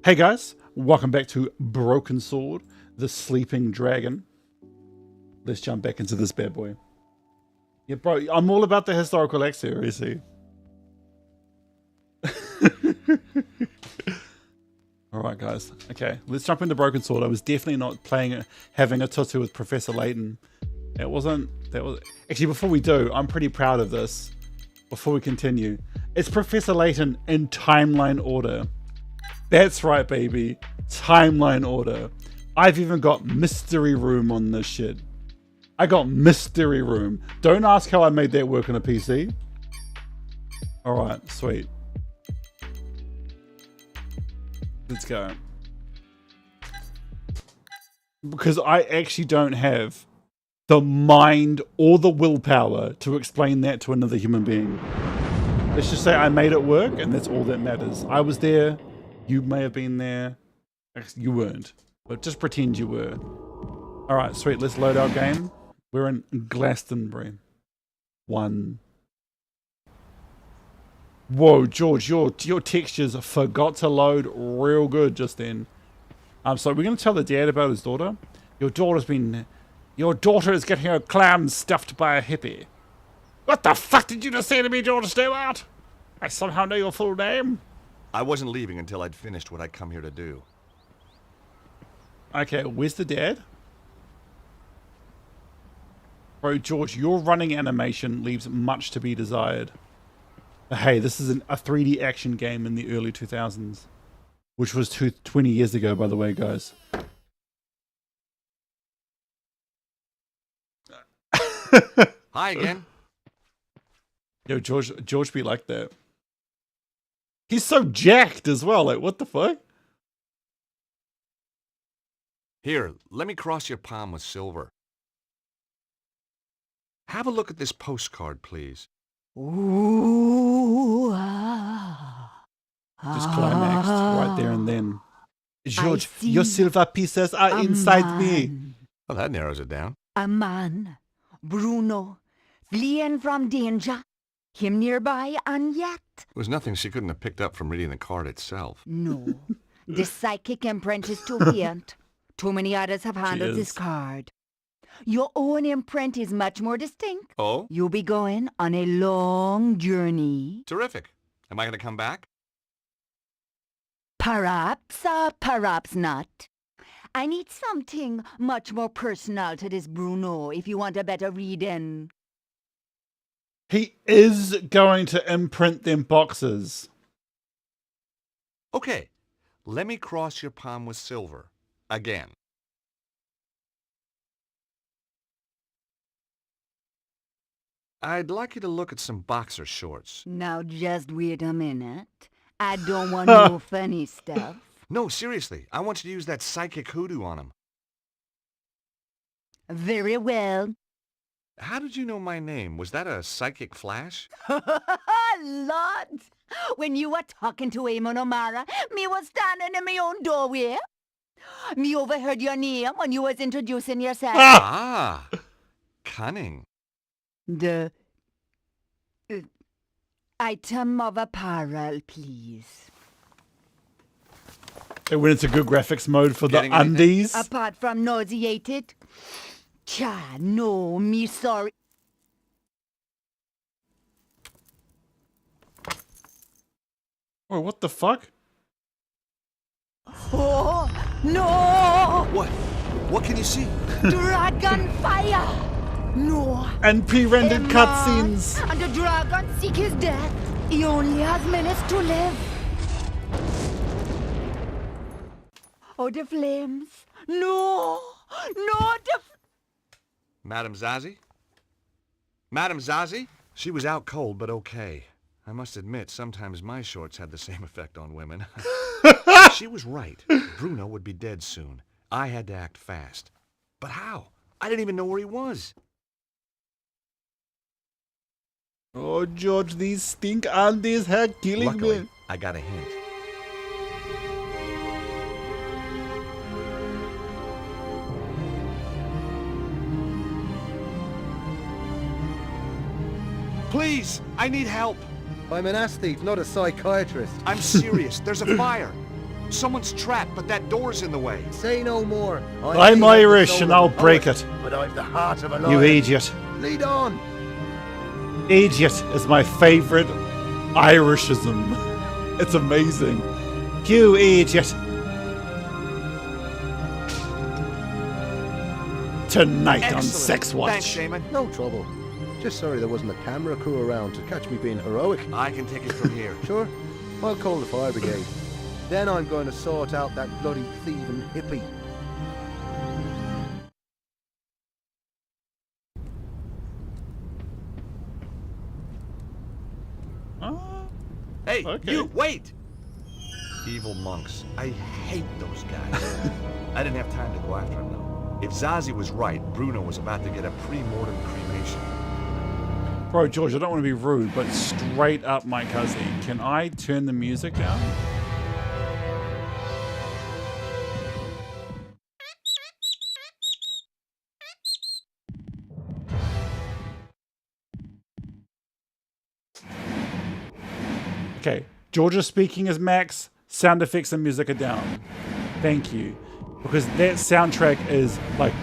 Hey guys, welcome back to Broken Sword, the Sleeping Dragon. Let's jump back into this bad boy. Yeah, bro, I'm all about the historical accuracy. Alright guys, okay, let's jump into Broken Sword. I was definitely not having a tutu with Professor Layton. Actually, before we do, I'm pretty proud of this. Before we continue, it's Professor Layton in timeline order. That's right, baby. Timeline order. I've even got mystery room on this shit. I got mystery room. Don't ask how I made that work on a PC. Alright, sweet. Let's go. Because I actually don't have the mind or the willpower to explain that to another human being. Let's just say I made it work, and that's all that matters. I was there. You may have been there. Actually, you weren't. But just pretend you were. Alright, sweet. Let's load our game. We're in Glastonbury. 1. Whoa, George, your textures forgot to load real good just then. So we're going to tell the dad about his daughter. Your daughter is getting her clam stuffed by a hippie. What the fuck did you just say to me, George Stewart? I somehow know your full name. I wasn't leaving until I'd finished what I'd come here to do. Okay, where's the dad? Bro, George, your running animation leaves much to be desired. But hey, this is a 3D action game in the early 2000s. Which was 20 years ago, by the way, guys. Hi again. Yo, George be like that. He's so jacked as well. Like, what the fuck? Here, let me cross your palm with silver. Have a look at this postcard, please. Ooh, Just climaxed right there and then. George, your silver pieces are inside me. Well, that narrows it down. A man, Bruno, fleeing from danger. Him nearby and yet. It was nothing she couldn't have picked up from reading the card itself. No, the psychic imprint is too faint. Too many others have handled this card. Your own imprint is much more distinct. Oh? You'll be going on a long journey. Terrific. Am I going to come back? Perhaps, perhaps not. I need something much more personal to this Bruno if you want a better reading. He is going to imprint them boxes. Okay. Let me cross your palm with silver. Again. I'd like you to look at some boxer shorts. Now just wait a minute. I don't want no funny stuff. No, seriously. I want you to use that psychic hoodoo on him. Very well. How did you know my name? Was that a psychic flash? Lord! When you were talking to Eamon O'Mara, me was standing in my own doorway. Me overheard your name when you was introducing yourself. Ah! Cunning. The item of apparel, please. It went into good graphics mode for the Getting anything? undies. Apart from nauseated? Cha, no, me sorry. Oh, what the fuck? Oh, no! What? What can you see? Dragon fire! No. And pre-rendered cutscenes. And the dragon seek his death. He only has minutes to live. Oh, the flames. No! No, Madame Zazie? Madame Zazie? She was out cold, but okay. I must admit, sometimes my shorts had the same effect on women. She was right. Bruno would be dead soon. I had to act fast. But how? I didn't even know where he was. Oh, George, these stink undies are killing Luckily, me. I got a hint. Please, I need help. I'm an aesthete, not a psychiatrist. I'm serious. There's a fire. Someone's trapped, but that door's in the way. Say no more. I'm Irish and I'll break it. But I've the heart of a lion. You idiot. Lead on. Idiot is my favorite Irishism. It's amazing. You idiot. Tonight on Excellent. Sex Watch. Thanks, Shaman. No trouble. Just sorry there wasn't a camera crew around to catch me being heroic. I can take it from here. Sure, I'll call the fire brigade. Then I'm going to sort out that bloody thieving hippie. Hey, Okay. you, wait! Evil monks. I hate those guys. I didn't have time to go after him, though. If Zazie was right, Bruno was about to get a pre-mortem cremation. Bro, George, I don't want to be rude, but straight up my cousin, can I turn the music down? Okay, Georgia speaking as Max, sound effects and music are down. Thank you. Because that soundtrack is like...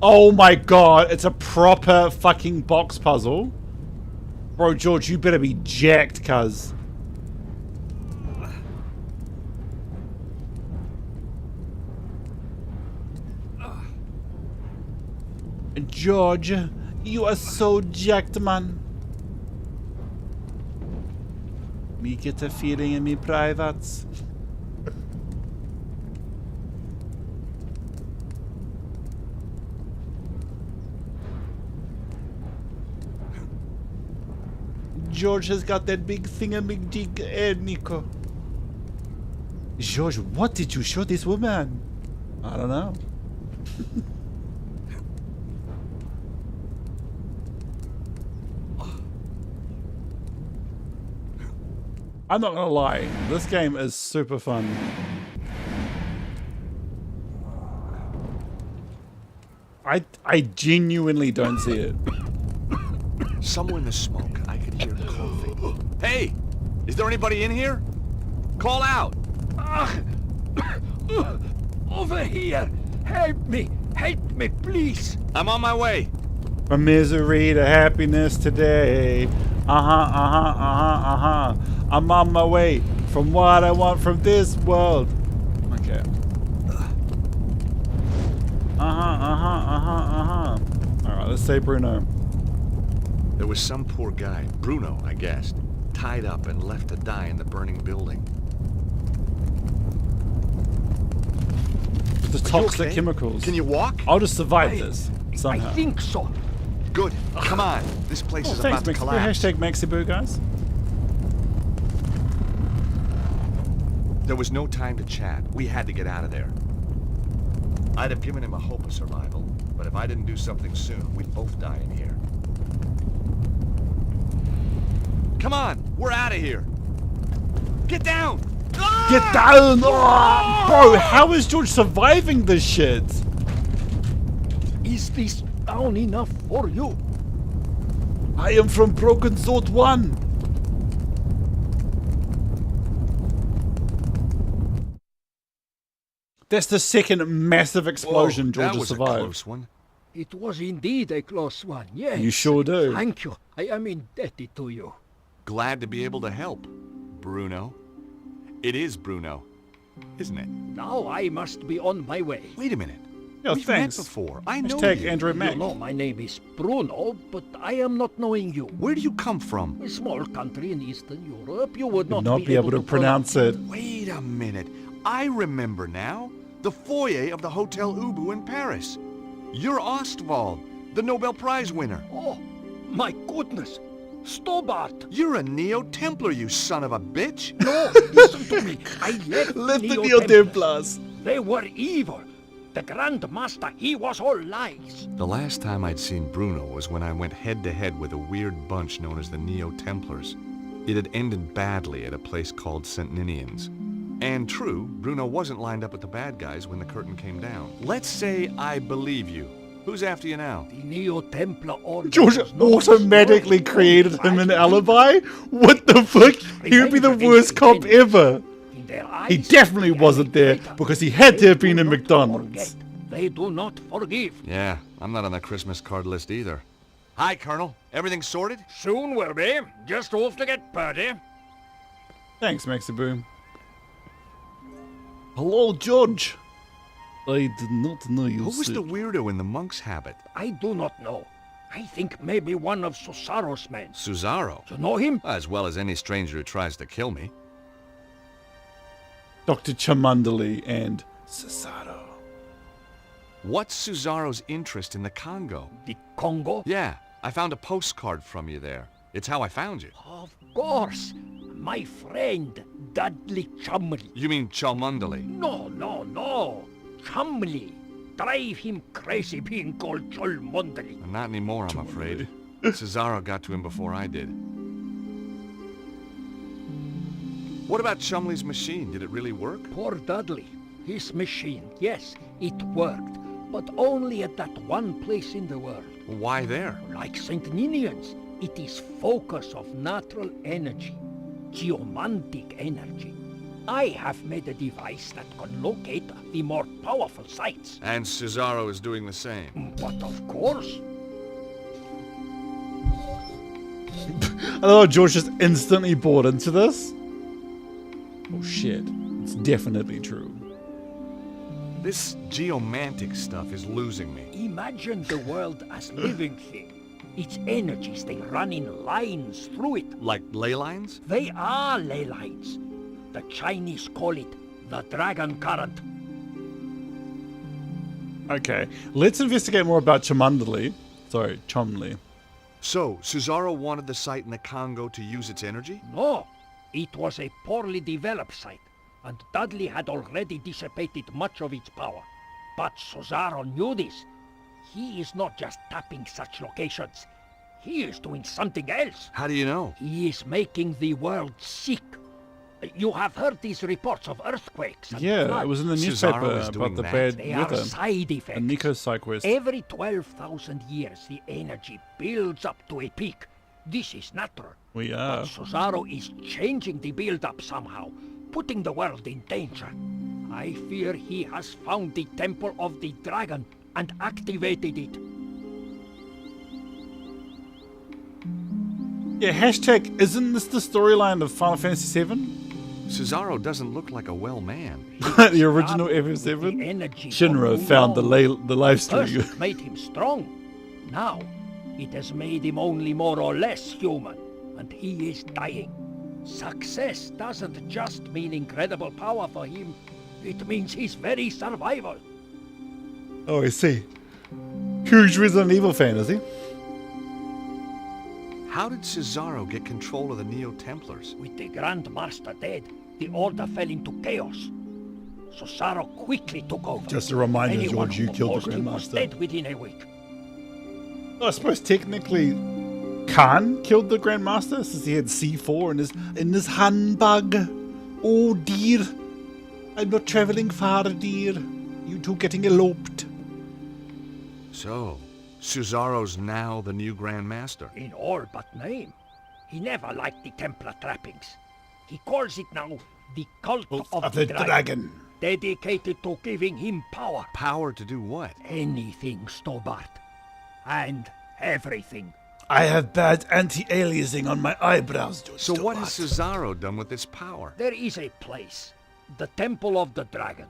Oh my god, it's a proper fucking box puzzle. Bro, George, you better be jacked, cuz. George, you are so jacked, man. Me get a feeling in me privates. George has got that big thingamajig head, Nico. George, what did you show this woman? I don't know. I'm not gonna lie, this game is super fun. I genuinely don't see it. Somewhere in the smoke, I could hear coughing. Hey! Is there anybody in here? Call out! Over here! Help me! Help me, please! I'm on my way. From misery to happiness today. I'm on my way from what I want from this world. Okay. Alright, let's say Bruno. There was some poor guy, Bruno, I guessed, tied up and left to die in the burning building. The Are you toxic okay? chemicals. Can you walk? I'll just survive this somehow. I think so. Good. Come on. This place Oh, is thanks, about to Maxiboo. collapse. Hashtag Maxiboo, guys. There was no time to chat. We had to get out of there. I'd have given him a hope of survival, but if I didn't do something soon, we'd both die in here. Come on, we're out of here. Get down! Get down! Oh, bro, how is George surviving this shit? Is this down enough for you? I am from Broken Sword 1. That's the second massive explosion Whoa, George that has was a survived. close one. It was indeed a close one, yes. You sure do. Thank you. I am indebted to you. Glad to be able to help, Bruno. It is Bruno, isn't it? Now I must be on my way. Wait a minute. Yeah, We've thanks. met before. I know Hashtag you. Android Mac. You know my name is Bruno, but I am not knowing you. Where do you come from? A small country in Eastern Europe, you would not, Not be able to pronounce it. Wait a minute. I remember now. The foyer of the Hotel Ubu in Paris. You're Ostwald, the Nobel Prize winner. Oh, my goodness. Stobart. You're a Neo-Templar, you son of a bitch. No, listen to me. I left Left the Neo-Templars. Neo-Templars. They were evil. The Grand Master, he was all lies. The last time I'd seen Bruno was when I went head-to-head with a weird bunch known as the Neo-Templars. It had ended badly at a place called St. Ninian's. And true, Bruno wasn't lined up with the bad guys when the curtain came down. Let's say I believe you. Who's after you now? The Neo-Templar Order George was not automatically destroyed. created him an Imagine alibi? What the fuck? He would be the worst cop ever. in their He eyes, definitely they are wasn't there traitor. because he had to have been They in do not McDonald's. forget. They do not forgive. Yeah, I'm not on the Christmas card list either. Hi, Colonel. Everything sorted? Soon will be. Just off to get Purdy. Thanks, Maxi Boom. Hello, George. I did not know you Who was said- the weirdo in the monk's habit? I do not know. I think maybe one of Susaro's men. Cesaro. You know him? As well as any stranger who tries to kill me. Dr. Chamandali and Cesaro. What's Cesaro's interest in the Congo? The Congo? Yeah, I found a postcard from you there. It's how I found you. Of course. My friend, Dudley Chumley. You mean Chalmundali? No. Chumley. Drive him crazy being called Cholmondely. Not anymore, I'm afraid. Cesaro got to him before I did. What about Chumley's machine? Did it really work? Poor Dudley. His machine, yes, it worked. But only at that one place in the world. Why there? Like St. Ninian's, it is focus of natural energy. Geomantic energy. I have made a device that can locate the more powerful sites. And Cesaro is doing the same. But of course, I love George just instantly bought into this. Oh shit. It's definitely true. This geomantic stuff is losing me. imagine the world as living thing. Its energies, they run in lines through it. Like ley lines? They are ley lines. The Chinese call it the dragon current. Okay, let's investigate more about Chamundali. Sorry, Chomley. So, Cesaro wanted the site in the Congo to use its energy? No, it was a poorly developed site, and Dudley had already dissipated much of its power. But Cesaro knew this. He is not just tapping such locations. He is doing something else. How do you know? He is making the world sick. You have heard these reports of earthquakes and Yeah, floods. it was in the Cesaro newspaper is about doing the that. bad They are weather. side A effects. Nico Psyquest. Every 12,000 years, the energy builds up to a peak. This is natural. We But are. Cesaro is changing the build-up somehow, putting the world in danger. I fear he has found the Temple of the Dragon and activated it. Yeah, hashtag, isn't this the storyline of Final Fantasy VII? Cesaro doesn't look like a well man. The original Started with FF7? the energy Shinra of found the, Uno. the live First, stream. it made him strong. Now, it has made him only more or less human, and he is dying. Success doesn't just mean incredible power for him. It means his very survival. Oh, I see. Huge Resident Evil fan, is he? How did Cesaro get control of the Neo-Templars? With the Grand Master dead, the Order fell into chaos. Cesaro quickly took over. Just a reminder, Anyone George, you who killed the opposed him was Grandmaster. dead within a week. I suppose technically Khan killed the Grandmaster since he had C4 in his handbag. Oh dear. I'm not travelling far, dear. You two getting eloped. So, Cesaro's now the new Grand Master. In all but name. He never liked the Templar trappings. He calls it now the Cult of the Dragon. Dedicated to giving him power. Power to do what? Anything, Stobart. And everything. I have bad anti-aliasing on my eyebrows, George. So what has Stobart. Cesaro done with this power? There is a place. The Temple of the Dragon.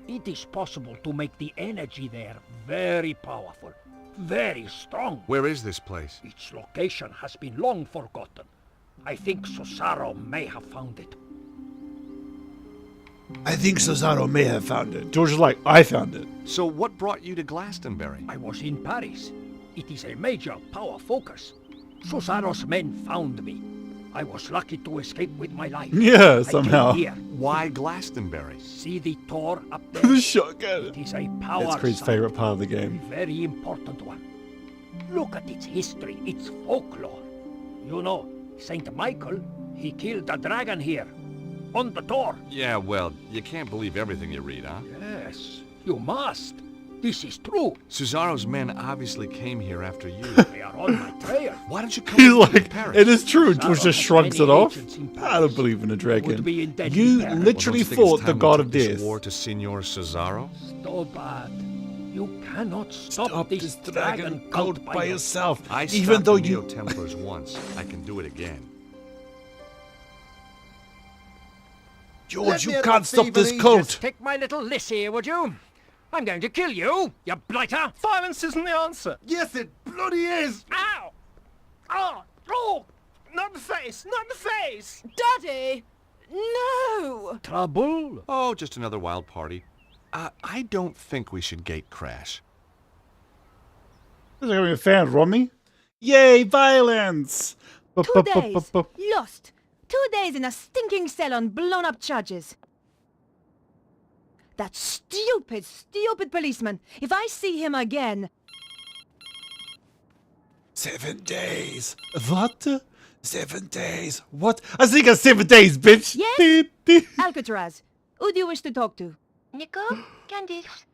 It is possible to make the energy there very powerful. Very strong. Where is this place? Its location has been long forgotten. I think Cesaro may have found it. I think Cesaro may have found it. George is like, I found it. So what brought you to Glastonbury? I was in Paris. It is a major power focus. Cesaro's men found me. I was lucky to escape with my life. Yeah, I somehow. came here. Why Glastonbury? See the tower up The there? shotgun. It is a power That's Creed's site. favourite part of the game. A very important one. Look at its history, its folklore. You know, Saint Michael, he killed a dragon here. on the door. Yeah, well, you can't believe everything you read, huh? Yes, you must. This is true. Cesaro's men obviously came here after you. They are on my trail. Why don't you come He's with me to like, Paris? it is true. Cesaro Which just has shrugs many it off. agents in I Paris. don't believe in a Would dragon. be in deadly You peril. Well, don't literally you think it's fought the time we god took of this death. war to Senor Cesaro? So bad. You cannot stop, Stop this this dragon cult by yourself. yourself. I Even stopped though the you... Neo-Templars once. I can do it again. George, Let me you at can't the stop thief this and cult. Just take my little Lissy, would you? I'm going to kill you, you blighter! Violence isn't the answer. Yes, it bloody is! Ow! Oh! Oh! Not the face! Not the face! Daddy! No! Trouble? Oh, just another wild party. I don't think we should gate crash. This is going to be found, Romy. Yay, violence! 2 days. Lost. 2 days in a stinking cell on blown-up charges. That stupid, stupid policeman. If I see him again... 7 days. What? 7 days. What? I think it's 7 days, bitch. Yes? Alcatraz. Who do you wish to talk to? Nico? Candice?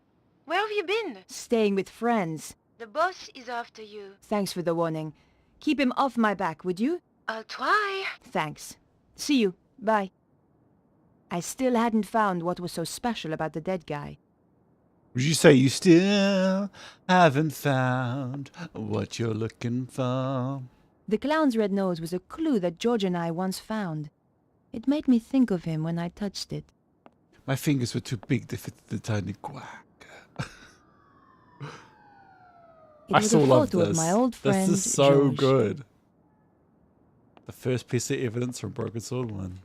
Where have you been? Staying with friends. The boss is after you. Thanks for the warning. Keep him off my back, would you? I'll try. Thanks. See you. Bye. I still hadn't found what was so special about the dead guy. Would you say you still haven't found what you're looking for? The clown's red nose was a clue that George and I once found. It made me think of him when I touched it. My fingers were too big to fit the tiny quack. It I was still a love photo this. of my old friend, This is so George. good. The first piece of evidence from Broken Sword 1.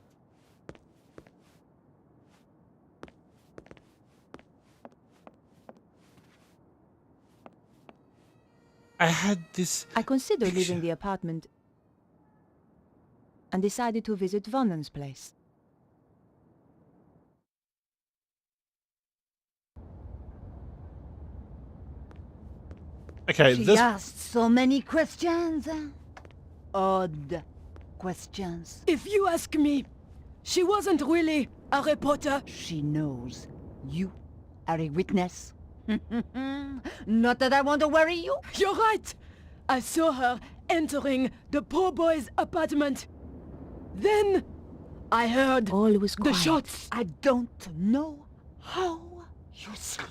I had this... I considered picture. leaving the apartment and decided to visit Valen's place. Okay, She this... asked so many questions. Odd questions. If you ask me, she wasn't really a reporter. She knows you are a witness. Not that I want to worry you. You're right. I saw her entering the poor boy's apartment. Then I heard All was the quiet. shots. I don't know how you sleep.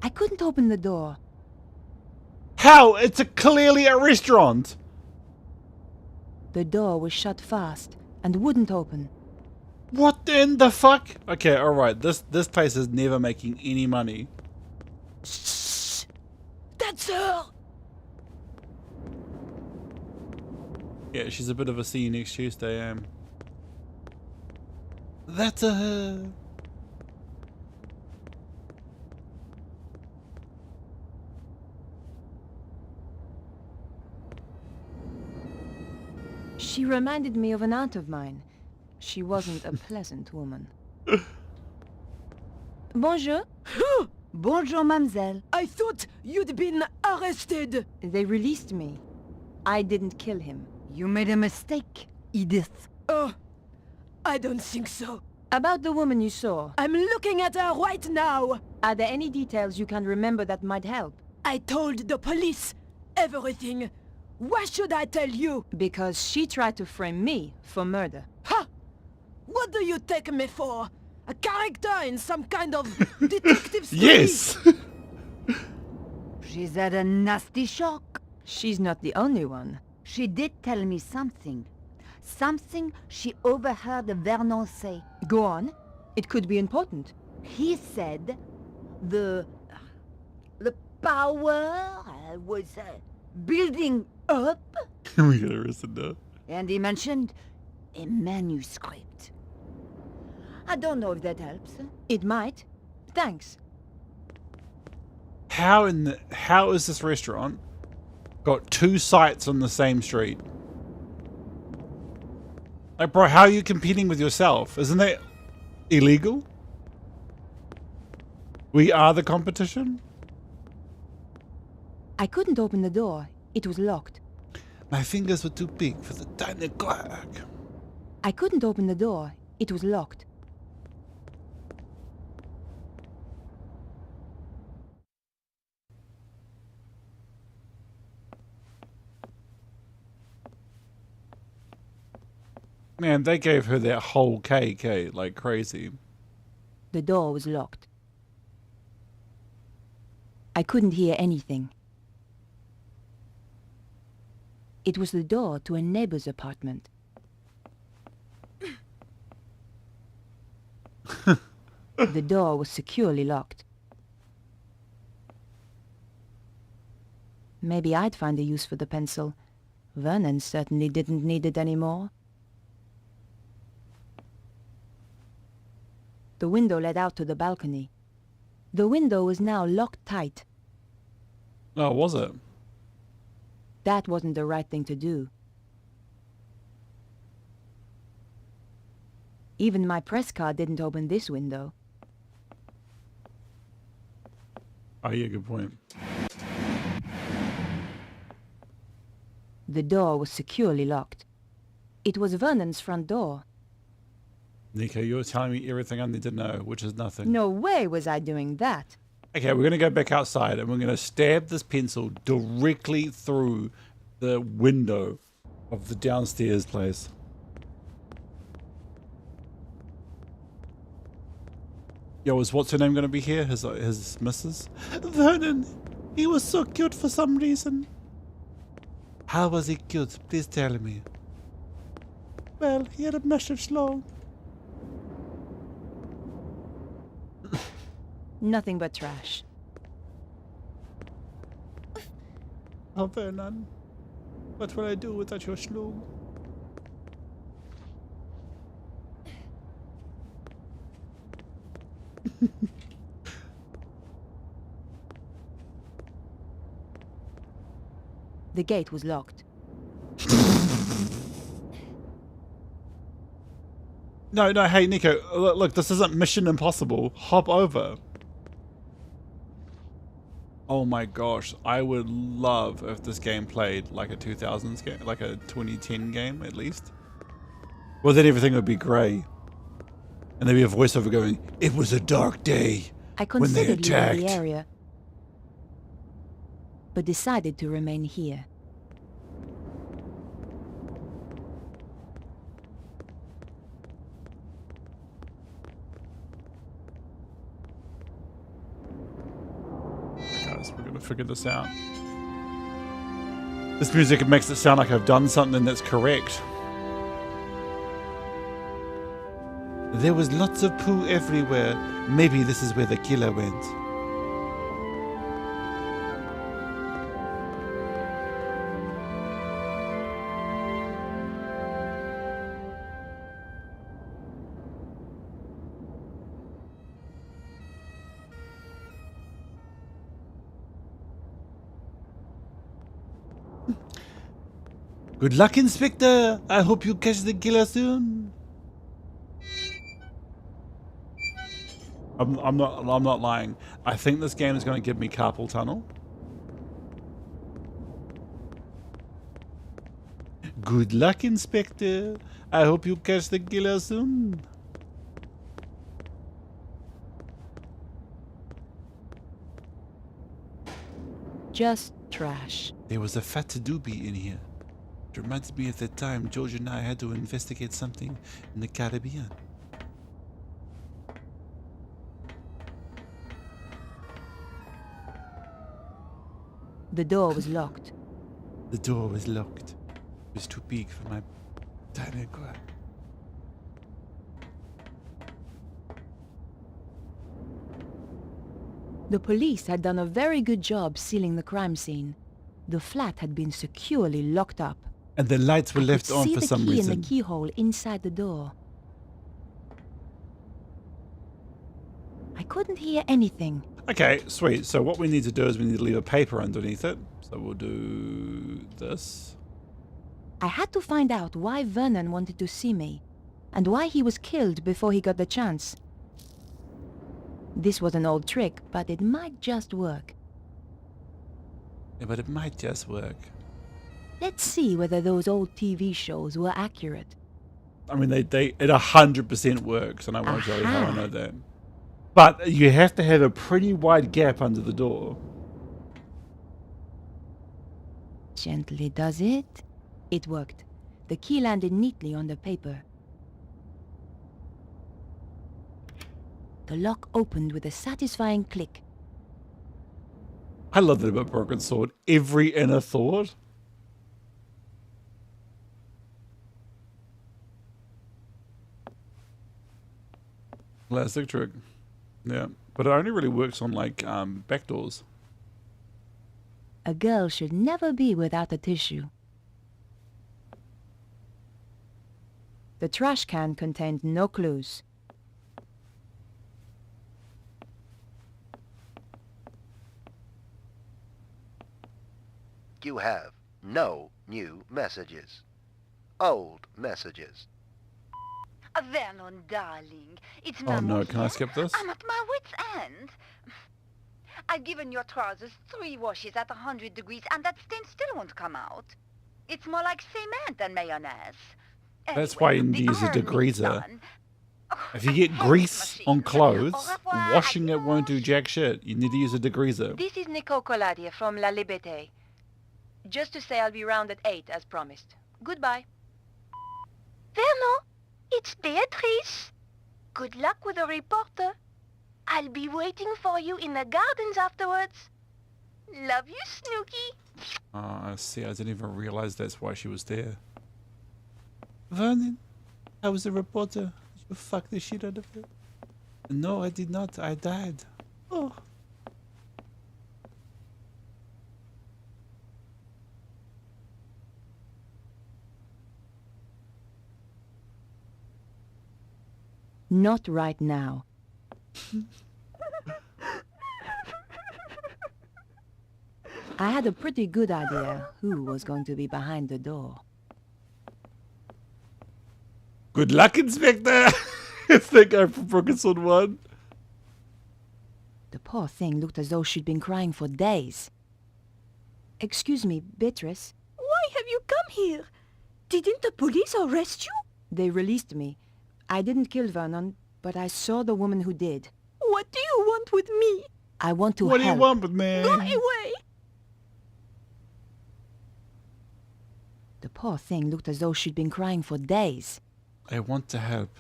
I couldn't open the door. How? It's clearly a restaurant! The door was shut fast and wouldn't open. What in the fuck? Okay, alright, this place is never making any money. Shh! That's her! Yeah, she's a bit of a see you next Tuesday, That's a... She reminded me of an aunt of mine. She wasn't a pleasant woman. Bonjour. Bonjour, mademoiselle. I thought you'd been arrested. They released me. I didn't kill him. You made a mistake, Edith. Oh, I don't think so. About the woman you saw, I'm looking at her right now. are there any details you can remember that might help? I told the police everything. Why should I tell you? Because she tried to frame me for murder. Ha! What do you take me for? A character in some kind of detective story? Yes! She's had a nasty shock. She's not the only one. She did tell me something. Something she overheard Vernon say. Go on. It could be important. He said the power was building up, We get arrested now. and he mentioned a manuscript. I don't know if that helps. It might. Thanks. How is this restaurant got 2 sites on the same street? Like, bro, how are you competing with yourself? Isn't that illegal? We are the competition? I couldn't open the door. It was locked. My fingers were too big for the tiny clock. I couldn't open the door. It was locked. Man, they gave her that whole KK like crazy. The door was locked. I couldn't hear anything. It was the door to a neighbor's apartment. The door was securely locked. Maybe I'd find a use for the pencil. Vernon certainly didn't need it anymore. The window led out to the balcony. The window was now locked tight. Oh, was it? That wasn't the right thing to do. Even my press card didn't open this window. Oh, yeah, good point. The door was securely locked. It was Vernon's front door. Nico, you're telling me everything I need to know, which is nothing. No way was I doing that. Okay, we're going to go back outside and we're going to stab this pencil directly through the window of the downstairs place. Yo, is what's her name going to be here? His missus? Vernon! He was so cute for some reason. How was he cute? Please tell me. Well, he had a massive slong. Nothing but trash. Oh, Vernon. What will I do without your slug? The gate was locked. No, hey, Nico. Look, this isn't Mission Impossible. Hop over. Oh my gosh, I would love if this game played like a 2000s game, like a 2010 game at least. Well, then everything would be grey. And there'd be a voiceover going, "It was a dark day I when they considered leaving the attacked." area, but decided to remain here. Guys, we're gonna figure this out. This music makes it sound like I've done something that's correct. There was lots of poo everywhere. Maybe this is where the killer went. Good luck, Inspector. I hope you catch the killer soon. I'm not lying. I think this game is going to give me carpal tunnel. Good luck, Inspector. I hope you catch the killer soon. Just trash. There was a fat doobie in here. It reminds me of the time George and I had to investigate something in the Caribbean. The door was locked. The door was locked. It was too big for my tiny girl. The police had done a very good job sealing the crime scene. The flat had been securely locked up. And the lights were left on for some reason. See the key in reason. the keyhole inside the door. I couldn't hear anything. Okay, sweet. So what we need to do is we need to leave a paper underneath it. So we'll do this. I had to find out why Vernon wanted to see me, and why he was killed before he got the chance. This was an old trick, but it might just work. Yeah, but it might just work. Let's see whether those old TV shows were accurate. I mean, it 100% works, and I won't tell you how I know that. But you have to have a pretty wide gap under the door. Gently does it. It worked. The key landed neatly on the paper. The lock opened with a satisfying click. I love that about Broken Sword. Every inner thought. Classic trick. Yeah. But it only really works on, like, back doors. A girl should never be without a tissue. The trash can contained no clues. You have no new messages. Old messages. Vernon, darling, it's Oh no, Mademoiselle. can I skip this? I'm at my wit's end. I've given your trousers 3 washes at 100 degrees, and that stain still won't come out. It's more like cement than mayonnaise. That's why you need to use a degreaser. If you get grease on clothes, washing it won't do jack shit. You need to use a degreaser. This is Nicole Colladier from La Liberté. Just to say I'll be round at 8 as promised. Goodbye. Vernon, it's Beatrice. Good luck with the reporter. I'll be waiting for you in the gardens afterwards. Love you, Snooky. Oh, I see. I didn't even realize that's why she was there. Vernon, I was a reporter. You fucked the shit out of her. No, I did not. I died. Oh. Not right now. I had a pretty good idea who was going to be behind the door. Good luck, Inspector! It's the guy from Broken Sword 1. The poor thing looked as though she'd been crying for days. Excuse me, Beatrice. Why have you come here? Didn't the police arrest you? They released me. I didn't kill Vernon, but I saw the woman who did. What do you want with me? I want to What do help. you want with me? Go away! The poor thing looked as though she'd been crying for days. I want to help.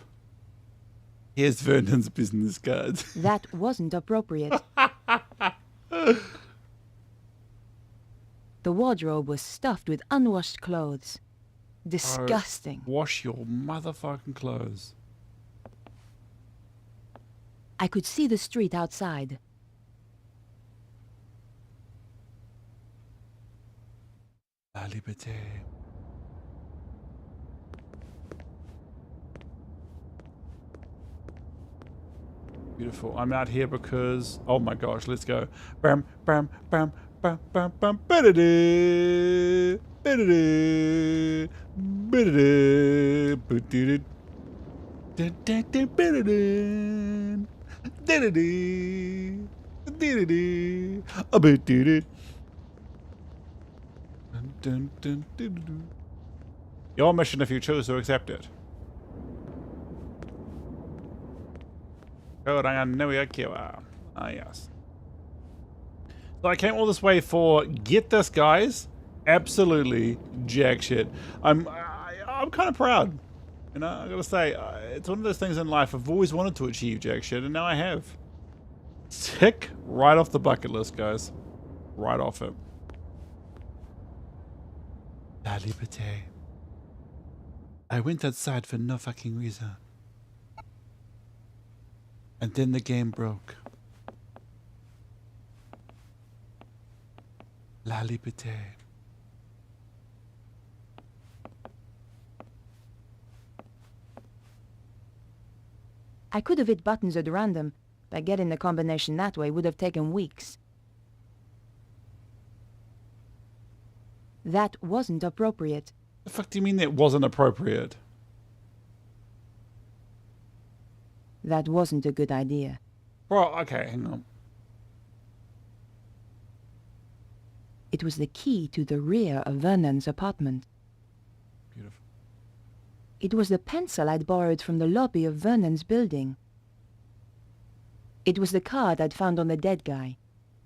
Here's Vernon's business card. That wasn't appropriate. The wardrobe was stuffed with unwashed clothes. Disgusting. Wash your motherfucking clothes. I could see the street outside. La Liberté. Beautiful. I'm out here because... Oh my gosh, let's go. Bam, bam, bam, bam, bam, bam, ba-da-da, ba-da-da, ba-da-da, ba-da-da, da-da-da, ba-da-da, da-da-da, da-da-da, ba-da-da. Dun, dun, dun, dun, dun. Your mission if you choose to accept it. Ah, yes. So I came all this way for, get this, guys, absolutely jack shit. I'm kind of proud. You know, I gotta say, it's one of those things in life I've always wanted to achieve jack shit, and now I have. Tick right off the bucket list, guys. Right off it. La Liberté. I went outside for no fucking reason. And then the game broke. La Liberté. I could have hit buttons at random, but getting the combination that way would have taken weeks. That wasn't appropriate. The fuck do you mean that wasn't appropriate? That wasn't a good idea. Well, okay, hang on. It was the key to the rear of Vernon's apartment. Beautiful. It was the pencil I'd borrowed from the lobby of Vernon's building. It was the card I'd found on the dead guy.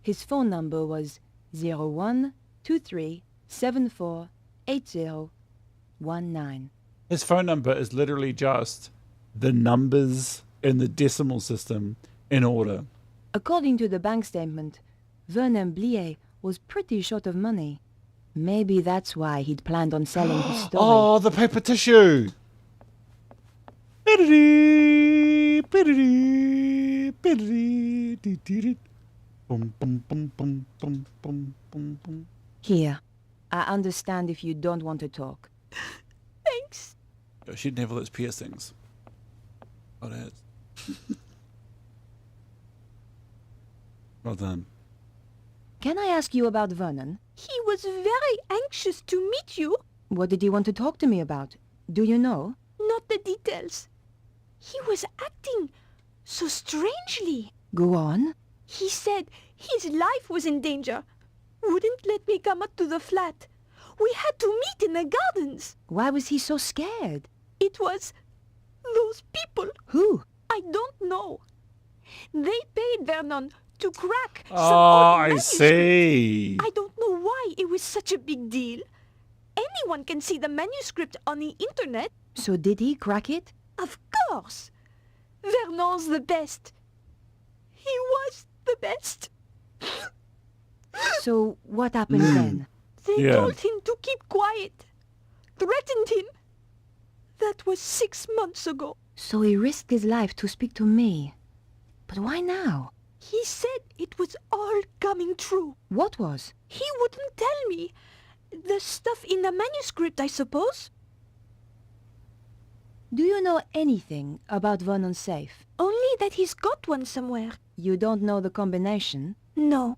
His phone number was 0123748019. His phone number is literally just the numbers in the decimal system in order. According to the bank statement, Vernon Blier was pretty short of money. Maybe that's why he'd planned on selling his story. Oh, the paper tissue! Here, I understand if you don't want to talk. Thanks. She didn't have all those piercings. Oh, that. Well done. Can I ask you about Vernon? He was very anxious to meet you. What did he want to talk to me about? Do you know? Not the details. He was acting so strangely. Go on. He said his life was in danger. Wouldn't let me come up to the flat. We had to meet in the gardens. Why was he so scared? It was those people. Who? I don't know. They paid Vernon to crack some Oh, old I manuscript. see. I don't know why it was such a big deal. Anyone can see the manuscript on the internet. So did he crack it? Of course. Vernon's the best. He was the best. So what happened then? They told him to keep quiet. Threatened him. That was 6 months ago. So he risked his life to speak to me. But why now? He said it was all coming true. What was? He wouldn't tell me. The stuff in the manuscript, I suppose. Do you know anything about Vernon's safe? Only that he's got one somewhere. You don't know the combination? No.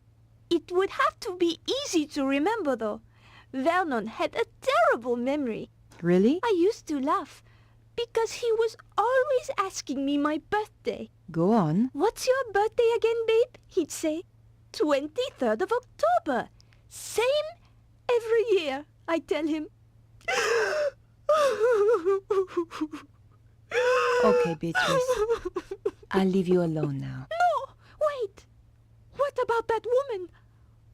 It would have to be easy to remember, though. Vernon had a terrible memory. Really? I used to laugh, because he was always asking me my birthday. Go on. What's your birthday again, babe? He'd say. 23rd of October. Same every year, I tell him. Okay, Beatrice. I'll leave you alone now. No! Wait! What about that woman?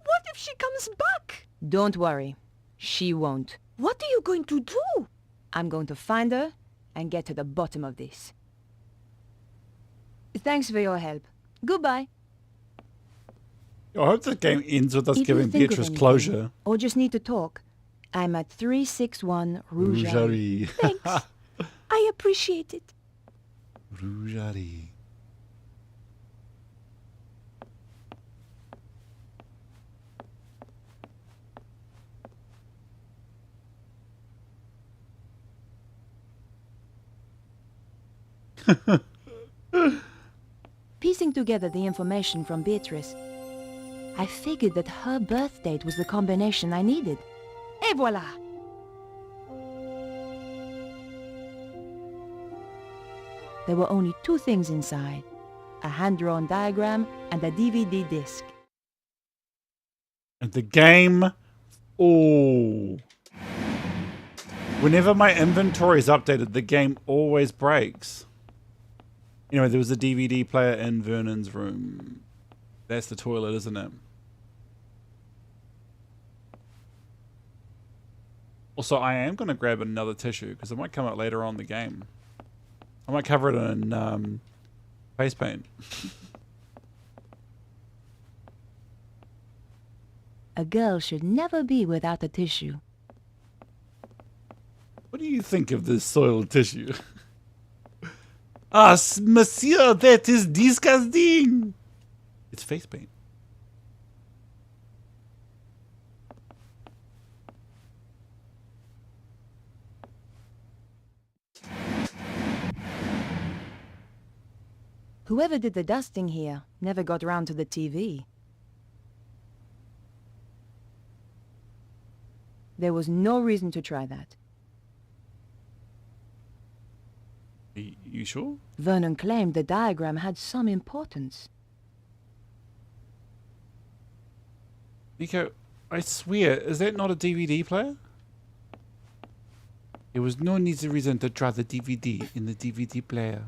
What if she comes back? Don't worry. She won't. What are you going to do? I'm going to find her and get to the bottom of this. Thanks for your help. Goodbye. I hope the game ends with us If you giving think of Beatrice anything, closure. Or just need to talk, I'm at 361 Rouge. Rougerie. Thanks. I appreciate it. Rougerie. Piecing together the information from Beatrice, I figured that her birth date was the combination I needed. Et voilà! There were only two things inside, a hand-drawn diagram and a DVD disc. And the game... Oh. Whenever my inventory is updated, the game always breaks. Anyway, there was a DVD player in Vernon's room. That's the toilet, isn't it? Also, I am going to grab another tissue because it might come out later on in the game. I might cover it in face paint. A girl should never be without a tissue. What do you think of this soiled tissue? Ah, monsieur, that is disgusting. It's face paint. Whoever did the dusting here never got round to the TV. There was no reason to try that. You sure? Vernon claimed the diagram had some importance. Nico, I swear, is that not a DVD player? There was no reason to try the DVD in the DVD player.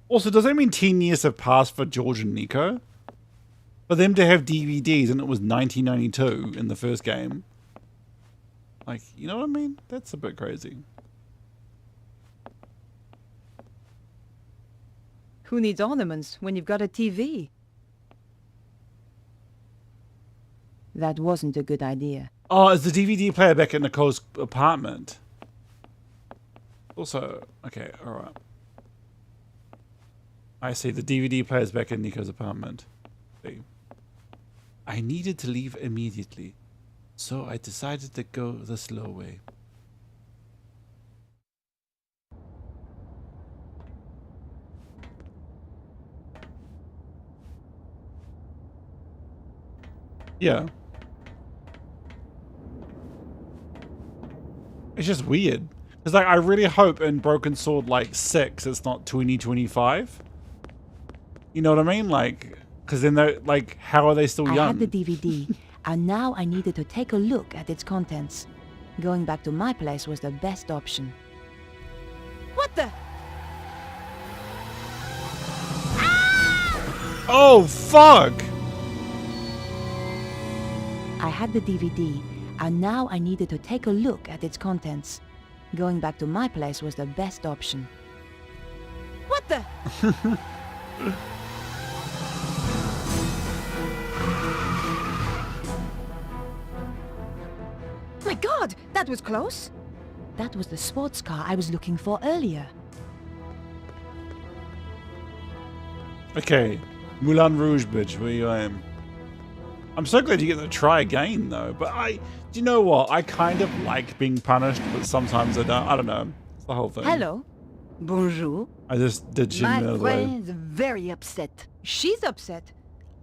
Also, does that mean 10 years have passed for George and Nico? For them to have DVDs and it was 1992 in the first game. Like, you know what I mean? That's a bit crazy. Who needs ornaments when you've got a TV? That wasn't a good idea. Oh, is the DVD player back at Nicole's apartment? Also, okay, alright. I see, the DVD player's back in Nico's apartment. See. I needed to leave immediately, so I decided to go the slow way. Yeah. It's just weird. It's like, I really hope in Broken Sword, like, 6, it's not 2025. You know what I mean? Like, because then they're, like, how are they still young? I had the DVD, and now I needed to take a look at its contents. Going back to my place was the best option. What the? Oh, fuck! I had the DVD, and now I needed to take a look at its contents. Going back to my place was the best option. What the? My God, that was close. That was the sports car I was looking for earlier. Okay, Moulin Rouge, bitch, where you am. I'm so glad you get to try again, though. But do you know what? I kind of like being punished, but sometimes I don't. I don't know. It's the whole thing. Hello. Bonjour. I just did shit My the other way. friend's very upset. She's upset.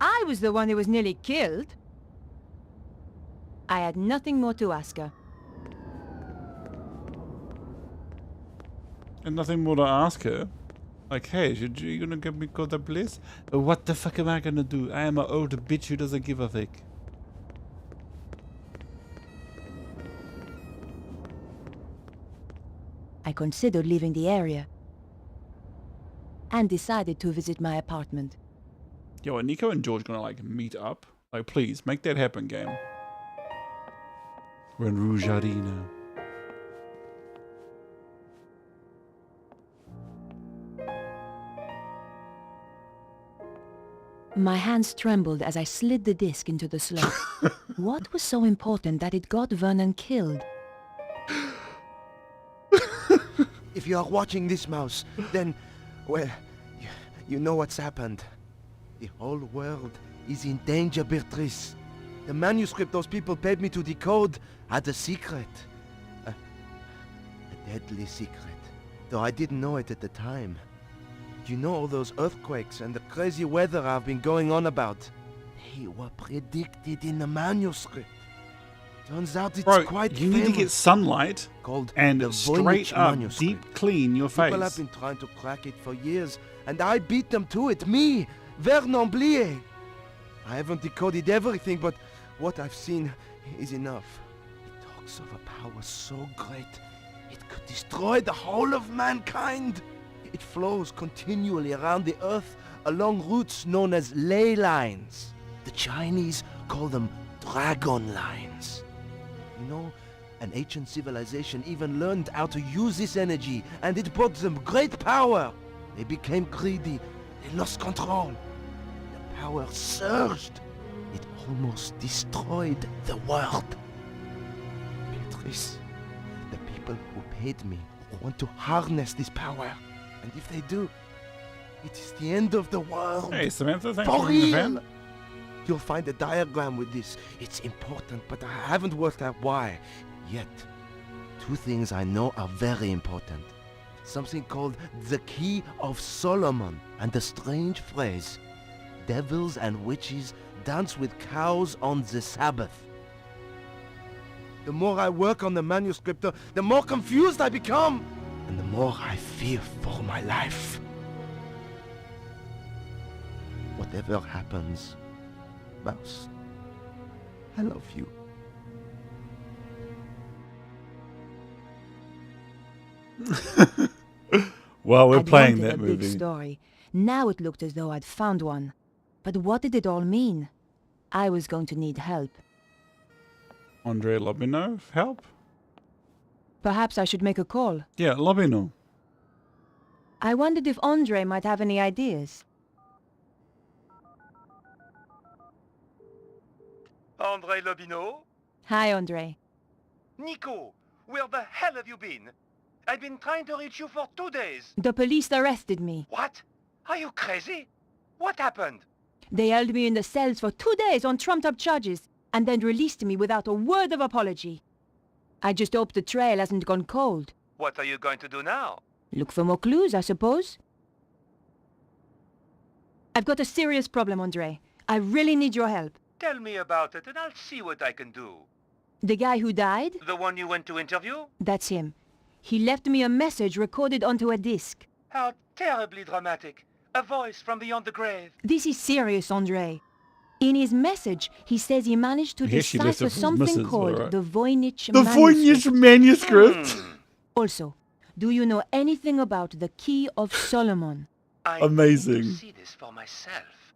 I was the one who was nearly killed. I had nothing more to ask her. And nothing more to ask her. Like, hey, you gonna get me go to place? What the fuck am I gonna do? I am an old bitch who doesn't give a fuck. I considered leaving the area and decided to visit my apartment. Yo, are Nico and George gonna like meet up? Like, please make that happen, game. We're in Rouge Arena. My hands trembled as I slid the disc into the slot. What was so important that it got Vernon killed? If you are watching this, Mouse, then, well, you know what's happened. The whole world is in danger, Beatrice. The manuscript those people paid me to decode had a secret. A deadly secret. Though I didn't know it at the time. You know all those earthquakes and the crazy weather I've been going on about? They were predicted in the manuscript. Turns out it's quite you need to get sunlight called and the straight Voynich up, manuscript. deep clean your face. People have been trying to crack it for years, and I beat them to it. Me, Vernon Blier. I haven't decoded everything, but what I've seen is enough. It talks of a power so great, it could destroy the whole of mankind. It flows continually around the earth along routes known as ley lines. The Chinese call them dragon lines. You know, an ancient civilization even learned how to use this energy, and it brought them great power. They became greedy. They lost control. The power surged. It almost destroyed the world. Beatrice, the people who paid me want to harness this power. And if they do, it is the end of the world. Hey, Samantha, thanks For for being a real. fan. You'll find a diagram with this. It's important, but I haven't worked out why yet. Two things I know are very important. Something called the Key of Solomon, and the strange phrase, devils and witches dance with cows on the Sabbath. The more I work on the manuscript, the more confused I become, and the more I fear for my life. Whatever happens, Mouse, I love you. Well, we're I'd playing wanted that a movie. big story. Now it looked as though I'd found one. But what did it all mean? I was going to need help. Andre Lobino, help? Perhaps I should make a call. Yeah, Lobino. I wondered if Andre might have any ideas. Andre Lobino? Hi, Andre. Nico, where the hell have you been? I've been trying to reach you for 2 days. The police arrested me. What? Are you crazy? What happened? They held me in the cells for 2 days on trumped-up charges, and then released me without a word of apology. I just hope the trail hasn't gone cold. What are you going to do now? Look for more clues, I suppose. I've got a serious problem, Andre. I really need your help. Tell me about it and I'll see what I can do. The guy who died? The one you went to interview? That's him. He left me a message recorded onto a disc. How terribly dramatic. A voice from beyond the grave. This is serious, Andre. In his message, he says he managed to I guess she left decipher it for his something missus, called alright. the Voynich The Voynich manuscript. Also, do you know anything about the Key of Solomon? I Amazing. need to see this for myself.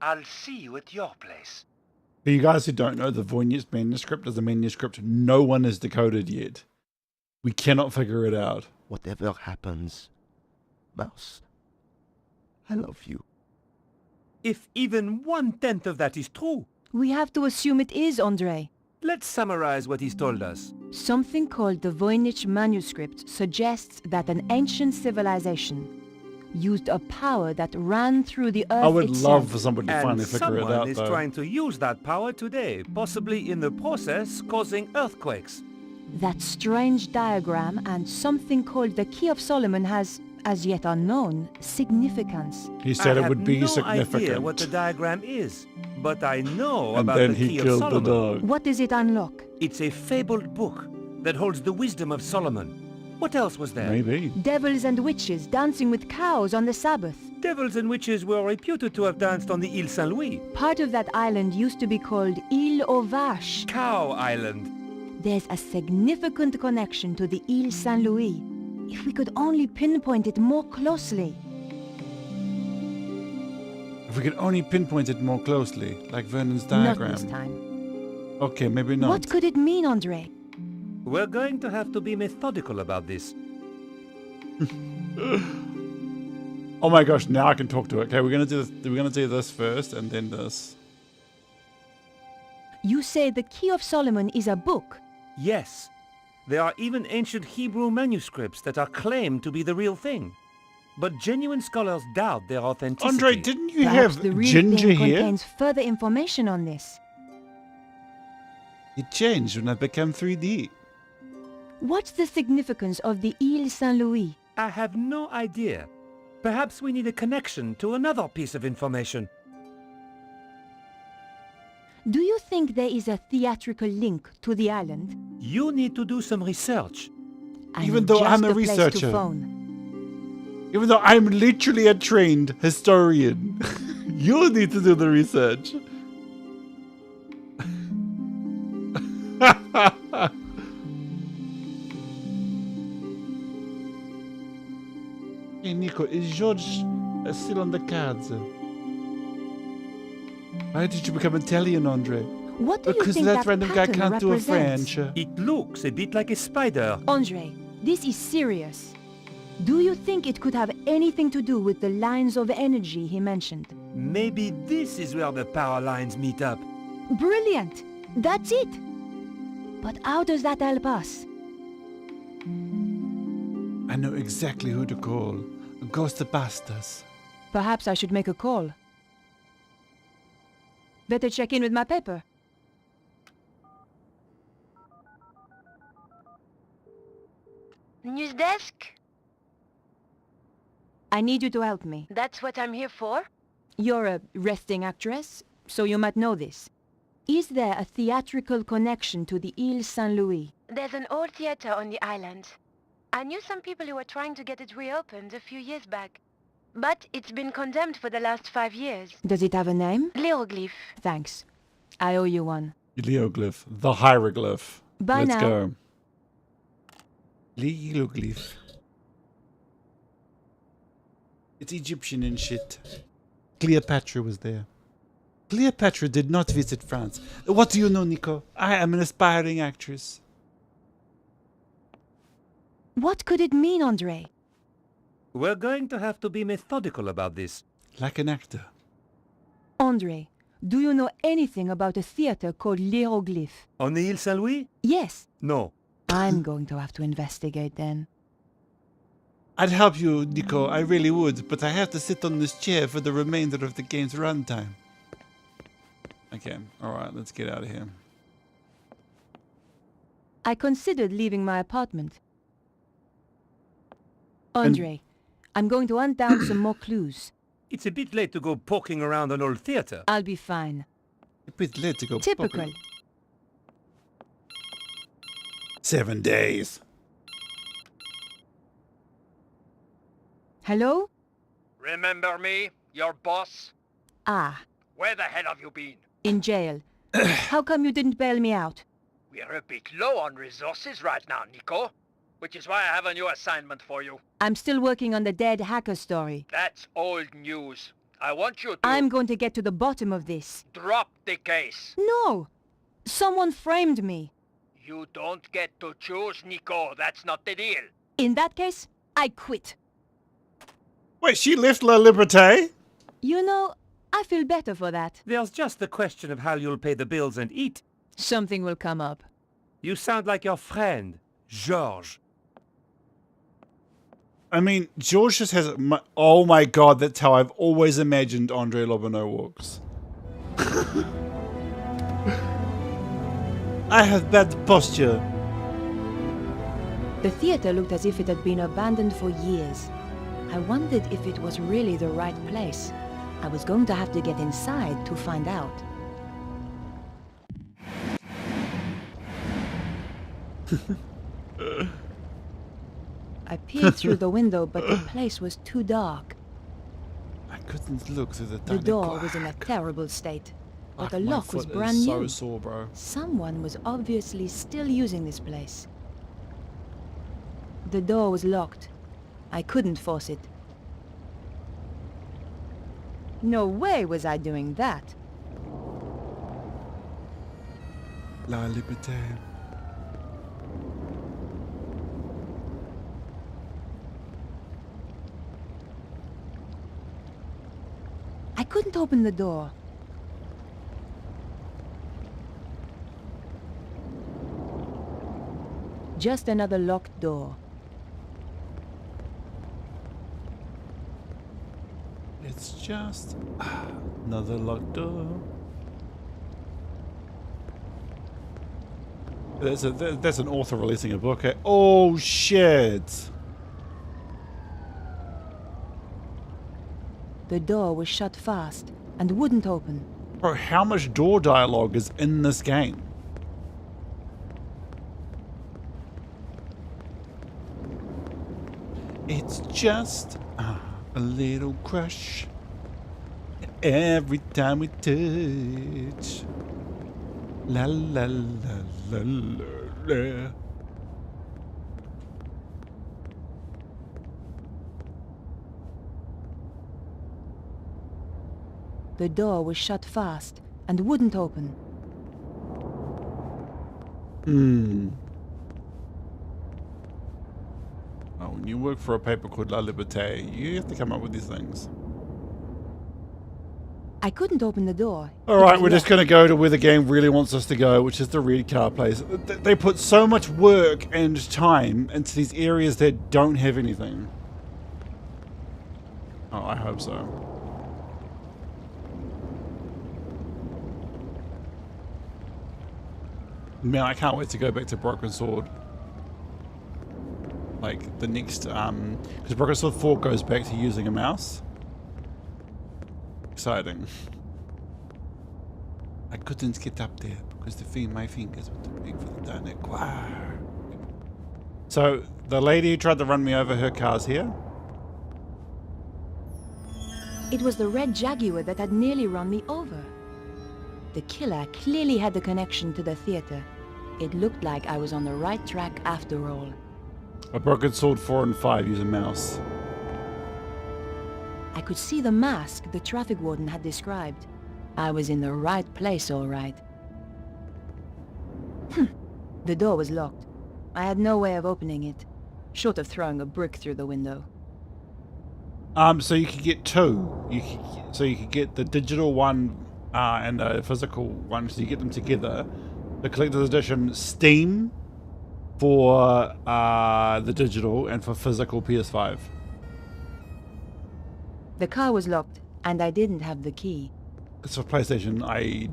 I'll see you at your place. For you guys who don't know, the Voynich manuscript is a manuscript no one has decoded yet. We cannot figure it out. Whatever happens, Mouse, I love you. If even 1/10 of that is true, We have to assume it is, Andre. let's summarize what he's told us. Something called the Voynich manuscript suggests that an ancient civilization used a power that ran through the earth I would itself. love for somebody to And finally figure it someone out, is though. trying to use that power today, possibly in the process causing earthquakes. That strange diagram and something called the Key of Solomon has, as yet unknown, significance. He said I it would be have no idea significant. what the diagram is, but I know And about then the he Key of killed the Solomon. dog. What does it unlock? It's a fabled book that holds the wisdom of Solomon. What else was there? Maybe. Devils and witches dancing with cows on the Sabbath. Devils and witches were reputed to have danced on the Ile Saint-Louis. Part of that island used to be called Ile aux Vaches. Cow Island. There's a significant connection to the Ile Saint-Louis. If we could only pinpoint it more closely. If we could only pinpoint it more closely, like Vernon's Not diagram. this time. Okay, maybe not. What could it mean, Andre? We're going to have to be methodical about this. Oh my gosh, now I can talk to it. Okay, we're gonna do this. We're gonna do this first, and then this. You say the Key of Solomon is a book. Yes. There are even ancient Hebrew manuscripts that are claimed to be the real thing. But genuine scholars doubt their authenticity. Andre, didn't you Perhaps have the real ginger thing here? contains further information on this. It changed when I became 3D. What's the significance of the Ile Saint-Louis? I have no idea. Perhaps we need a connection to another piece of information. Do you think there is a theatrical link to the island? You need to do some research. I Even know though I'm just a the place researcher. to phone. Even though I'm literally a trained historian. You need to do the research. Hey Nico, is George still on the cards? Why did you become Italian, Andre? What do you Because think that that random guy pattern can't do a represents? French. It looks a bit like a spider. Andre, this is serious. Do you think it could have anything to do with the lines of energy he mentioned? Maybe this is where the power lines meet up. Brilliant! That's it! But how does that help us? I know exactly who to call. Ghostbusters. Perhaps I should make a call. Better check in with my paper. News desk? I need you to help me. That's what I'm here for. You're a resting actress, so you might know this. Is there a theatrical connection to the Ile Saint-Louis? There's an old theater on the island. I knew some people who were trying to get it reopened a few years back. But it's been condemned for the last 5 years. Does it have a name? Leoglyph. Thanks. I owe you one. Leoglyph. The hieroglyph. Bye Let's now. go. Hieroglyph. It's Egyptian and shit. Cleopatra was there. Cleopatra did not visit France. What do you know, Nico? I am an aspiring actress. What could it mean, Andre? We're going to have to be methodical about this. Like an actor. Andre, do you know anything about a theater called Hieroglyph? On the Ile Saint-Louis? Yes. No. I'm going to have to investigate then. I'd help you, Nico. I really would, but I have to sit on this chair for the remainder of the game's runtime. Okay, alright, let's get out of here. I considered leaving my apartment. Andre, I'm going to hunt down some more clues. It's a bit late to go poking around an old theater. I'll be fine. A bit late to go. Typical. Popping. 7 days. Hello? Remember me, your boss? Ah, Where the hell have you been? in jail. How come you didn't bail me out? We're a bit low on resources right now, Nico. Which is why I have a new assignment for you. I'm still working on the dead hacker story. That's old news. I want you to... I'm going to get to the bottom of this. drop the case. No! Someone framed me. You don't get to choose, Nico. That's not the deal. In that case, I quit. Wait, she left La Liberté? You know, I feel better for that. There's just the question of how you'll pay the bills and eat. Something will come up. You sound like your friend, Georges. I mean, George just has... oh my god, that's how I've always imagined Andre Lobineau walks. I have bad posture. The theater looked as if it had been abandoned for years. I wondered if it was really the right place. I was going to have to get inside to find out. I peered through the window, but the place was too dark. I couldn't look through the The tiny door was in a crack. terrible state, but the My lock was foot brand is new. so sore, bro. Someone was obviously still using this place. The door was locked. I couldn't force it. No way was I doing that. La Liberté. I couldn't open the door. Just another locked door. It's just another locked door. That's an author releasing a book. Oh shit! The door was shut fast and wouldn't open. Bro, how much door dialogue is in this game? It's just a little crush every time we touch. La la la la la la. The door was shut fast and wouldn't open. Oh, when you work for a paper called La Liberté, you have to come up with these things. I couldn't open the door. Alright, we're just going to go to where the game really wants us to go, which is the red car place. They put so much work and time into these areas that don't have anything. Oh, I hope so. Man, I can't wait to go back to Broken Sword. Like, the next, because Broken Sword 4 goes back to using a mouse. Exciting. I couldn't get up there because my fingers were too big for the donut. Wow. So, the lady who tried to run me over, her car's here. It was the red Jaguar that had nearly run me over. The killer clearly had the connection to the theater. It looked like I was on the right track after all. A broken sword 4 and 5 use a mouse. I could see the mask the traffic warden had described. I was in the right place, all right. The door was locked. I had no way of opening it, short of throwing a brick through the window. So you could get two. So you could get the digital one and a physical one. So you get them together. The collector's edition Steam for the digital and for physical PS5. The car was locked, and I didn't have the key. So for PlayStation, I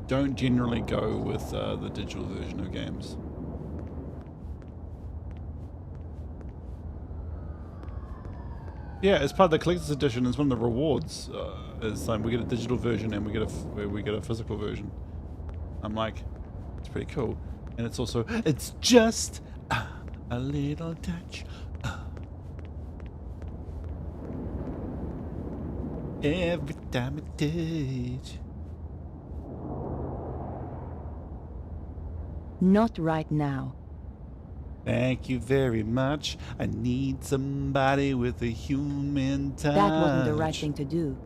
don't generally go with the digital version of games. Yeah, as part of the collector's edition, it's one of the rewards. It's like we get a digital version and we get a physical version. I'm like, it's pretty cool, and it's also just a little touch. Every time it touch. Not right now. Thank you very much. I need somebody with a human touch. That wasn't the right thing to do.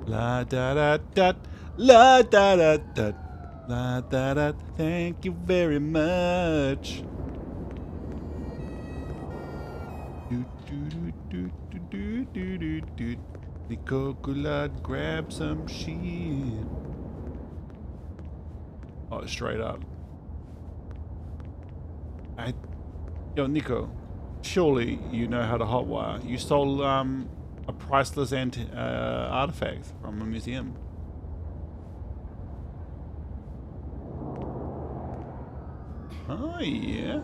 La da da da, la da da da, la da da. Thank you very much. Do do do do do do do do. The coconut, grab some shit. Oh, straight up. Yo, Nico, surely you know how to hotwire. You stole a priceless artifact from a museum. Oh, yeah.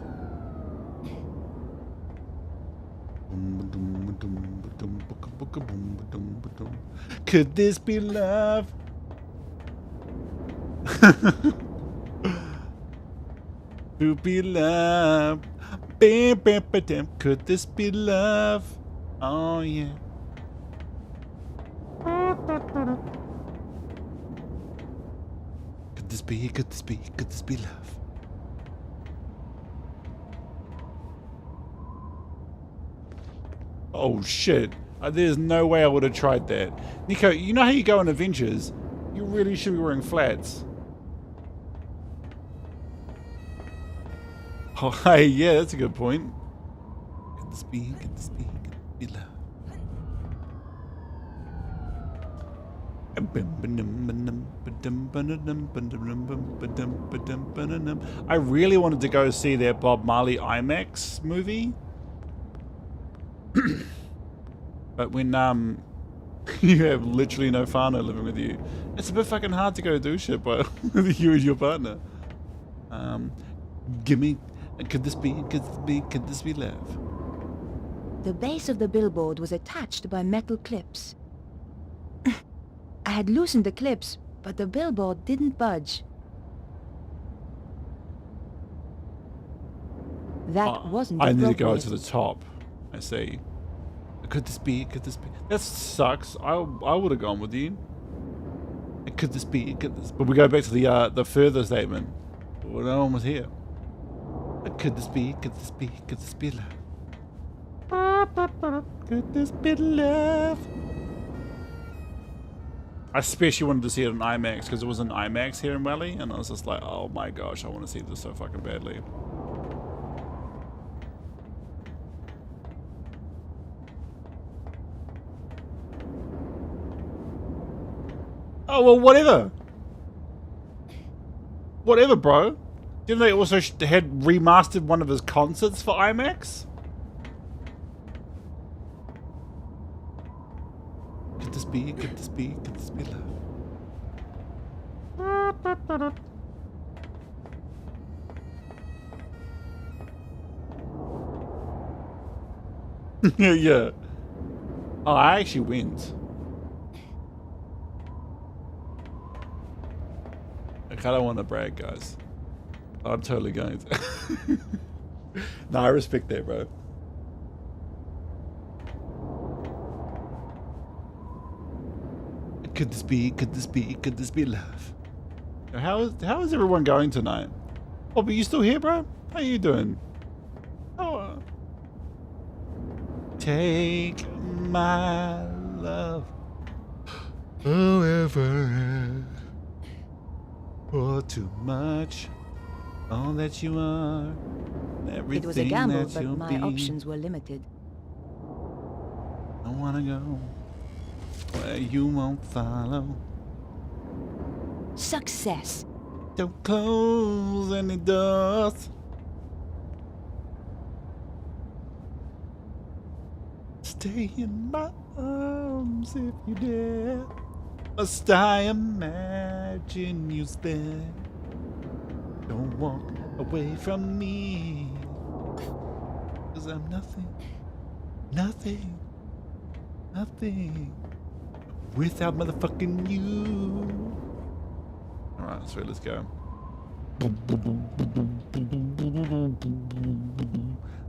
Could this be love? To be love. Bam, bam, bam, bam. Could this be love? Oh, yeah. Could this be love? Oh, shit. There's no way I would have tried that. Nico, you know how you go on adventures? You really should be wearing flats. Oh, hey, yeah, that's a good point. Could this be love? I really wanted to go see that Bob Marley IMAX movie. But when you have literally no whānau living with you, it's a bit fucking hard to go do shit with you and your partner. Gimme. Could this be love? The base of the billboard was attached by metal clips. I had loosened the clips, but the billboard didn't budge. That wasn't I need to go appropriate. to the top. I see. Could this be? That sucks. I would have gone with you. Could this be? But we go back to the further statement. Well, no one was here. Could this be love? Could this be love? I especially wanted to see it in IMAX because it was in IMAX here in Wally, and I was just like, oh my gosh, I want to see this so fucking badly. Oh, well, whatever. Whatever, bro. Didn't they also had remastered one of his concerts for IMAX? Could this be love? Yeah. Oh, I actually went. I kind of want to brag, guys. I'm totally going to. No, I respect that, bro. Could this be love? How is everyone going tonight? Oh, but you still here, bro? How you doing? Take my love forever. For too much. All that you are. Everything It was a gamble, that but you'll my be. options were limited. I wanna go where you won't follow. Success. Don't close any doors. Stay in my arms if you dare. Must I imagine you there? Don't walk away from me. 'Cause I'm nothing, nothing, nothing without motherfucking you. Alright, so let's go.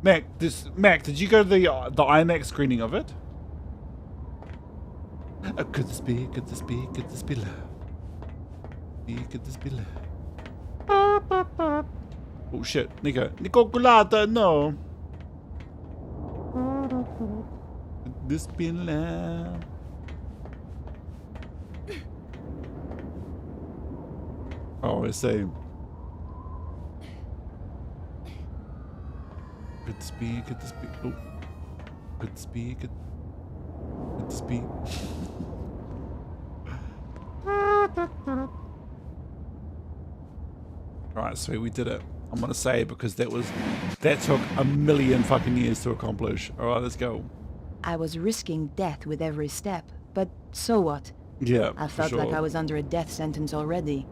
Mac, did you go to the IMAX screening of it? Could this be love? Could this be love? Oh shit, Nico Culata, no. Could this be love? Oh, I say. Could this be? Oh. Could this be? Could this be? Alright, sweet, we did it. I'm gonna say because that took a million fucking years to accomplish. Alright, let's go. I was risking death with every step, but so what? Yeah, I felt like I was under a death sentence already.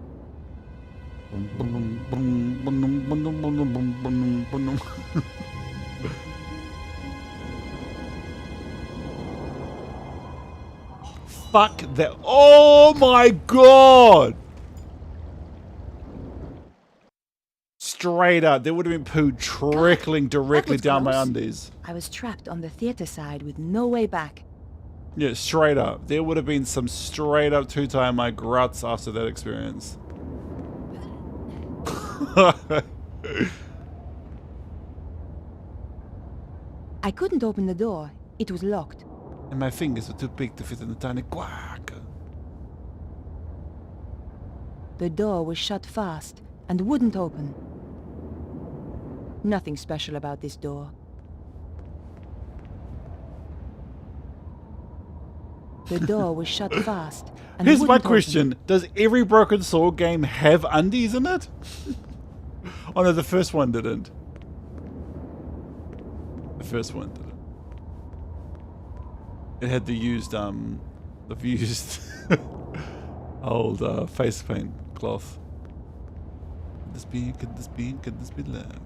Fuck that. Oh my god! Straight up, there would have been poo trickling directly down my undies. I was trapped on the theater side with no way back. Yeah, straight up. There would have been some straight up two-time my gruts after that experience. I couldn't open the door. It was locked. And my fingers were too big to fit in the tiny quack. The door was shut fast and wouldn't open. Nothing special about this door. The door was shut fast and Here's my wouldn't question. open. Does every Broken Sword game have undies in it? Oh no, the first one didn't. The first one didn't. It had the used old face paint cloth. Could this be love?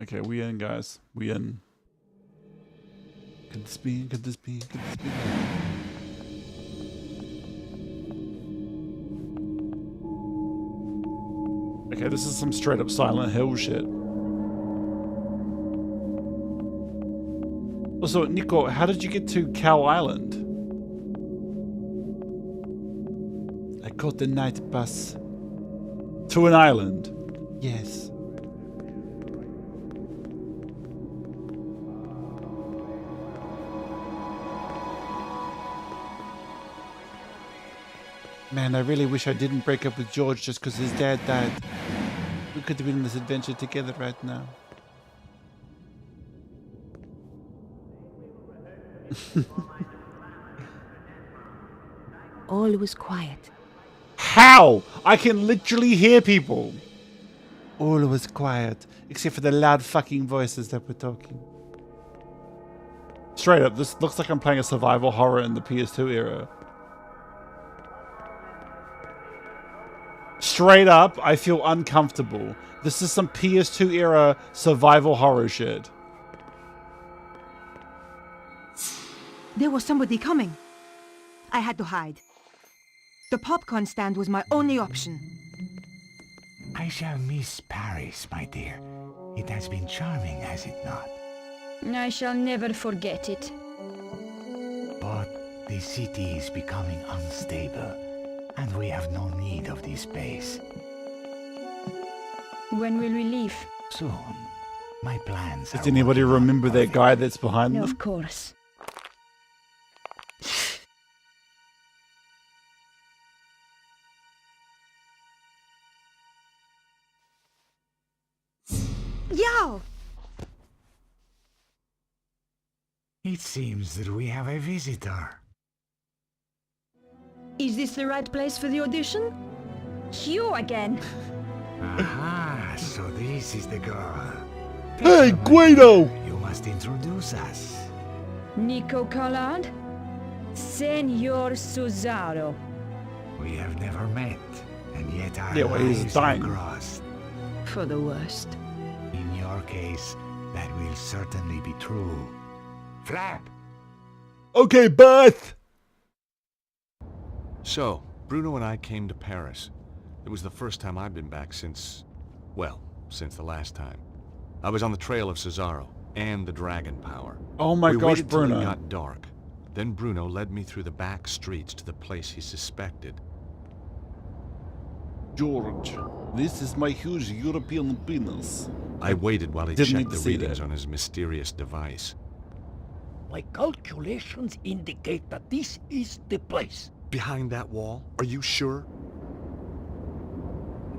Okay, we in, guys. We in. Could this be love? Okay, this is some straight up Silent Hill shit. Also, Nico, how did you get to Cow Island? I caught the night bus. To an island? Yes. Man, I really wish I didn't break up with George just because his dad died. We could have been on this adventure together right now. All was quiet. How? I can literally hear people. All was quiet, except for the loud fucking voices that were talking. Straight up, this looks like I'm playing a survival horror in the PS2 era. Straight up, I feel uncomfortable. This is some PS2 era survival horror shit. There was somebody coming. I had to hide. The popcorn stand was my only option. I shall miss Paris, my dear. It has been charming, has it not? I shall never forget it. But the city is becoming unstable. and we have no need of this space. When will we leave? Soon. My plans Does are anybody working out remember that guy that's behind them? Of course. Yo! It seems that we have a visitor. Is this the right place for the audition? You again. Aha, so this is the girl. Hey, Guido! You must introduce us. Nico Collard? Senor Cesaro. We have never met, and yet our Yeah, well, he's lives dying. have crossed. For the worst. In your case, that will certainly be true. Flap! Okay, Beth! So, Bruno and I came to Paris. It was the first time I'd been back since, well, since the last time. I was on the trail of Cesaro and the dragon power. Oh my we gosh, waited till Bruno. it got dark. Then Bruno led me through the back streets to the place he suspected. George, this is my huge European penis. I waited while he Didn't need checked to the see readings that. on his mysterious device. My calculations indicate that this is the place. Behind that wall? Are you sure?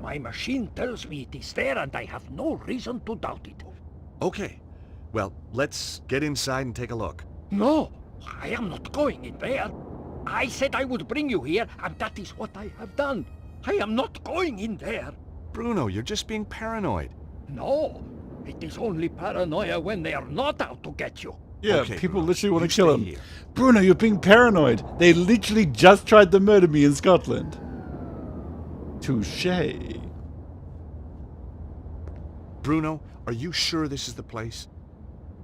My machine tells me it is there, and I have no reason to doubt it. Okay. Well, let's get inside and take a look. No, I am not going in there. I said I would bring you here, and that is what I have done. I am not going in there. Bruno, you're just being paranoid. No, it is only paranoia when they are not out to get you. Yeah, Okay, people Bruno, literally want you to kill stay him. here. Bruno, you're being paranoid. They literally just tried to murder me in Scotland. Touché. Bruno, are you sure this is the place?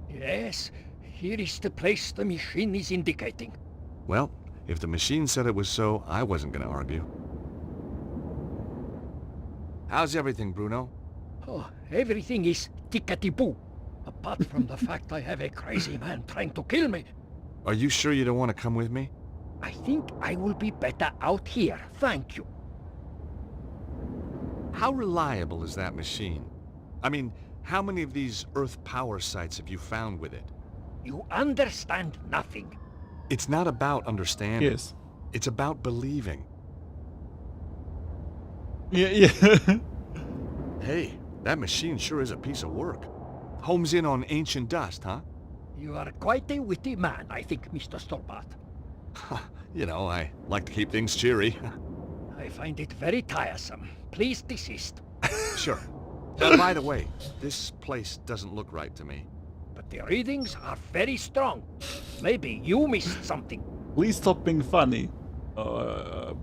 Yes, here is the place the machine is indicating. Well, if the machine said it was so, I wasn't going to argue. How's everything, Bruno? Oh, everything is tickety-boo. Apart from the fact I have a crazy man trying to kill me. Are you sure you don't want to come with me? I think I will be better out here, thank you. How reliable is that machine? I mean, how many of these Earth power sites have you found with it? You understand nothing. It's not about understanding. Yes. It's about believing. Yeah. Hey, that machine sure is a piece of work. Homes in on ancient dust, huh? You are quite a witty man, I think, Mr. Stolbart. You know, I like to keep things cheery. I find it very tiresome. Please desist. Sure. By the way, this place doesn't look right to me. But the readings are very strong. Maybe you missed something. Please stop being funny. But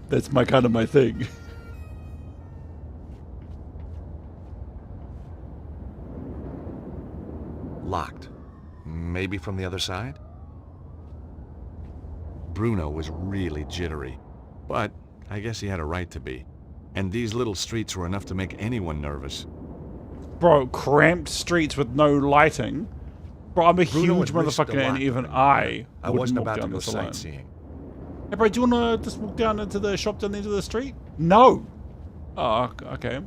that's my thing. Locked. Maybe from the other side? Bruno was really jittery, but I guess he had a right to be. And these little streets were enough to make anyone nervous. Bro, cramped streets with no lighting. Bro, I'm a Bruno huge had risked a motherfucker, and lot even for me. I I wouldn't wasn't walk about to down go this alone. sightseeing. Hey, bro, do you want to just walk down into the shop down the end of the street? No. Oh, okay.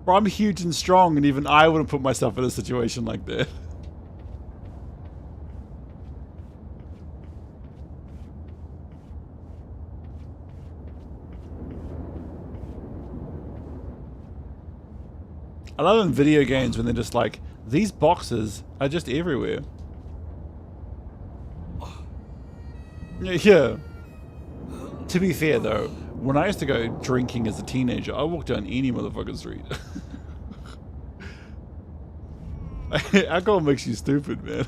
Bro, I'm huge and strong, and even I wouldn't put myself in a situation like that. I love in video games when they're just like, these boxes are just everywhere. Yeah. To be fair though, when I used to go drinking as a teenager, I walked down any motherfucking street. Alcohol makes you stupid, man.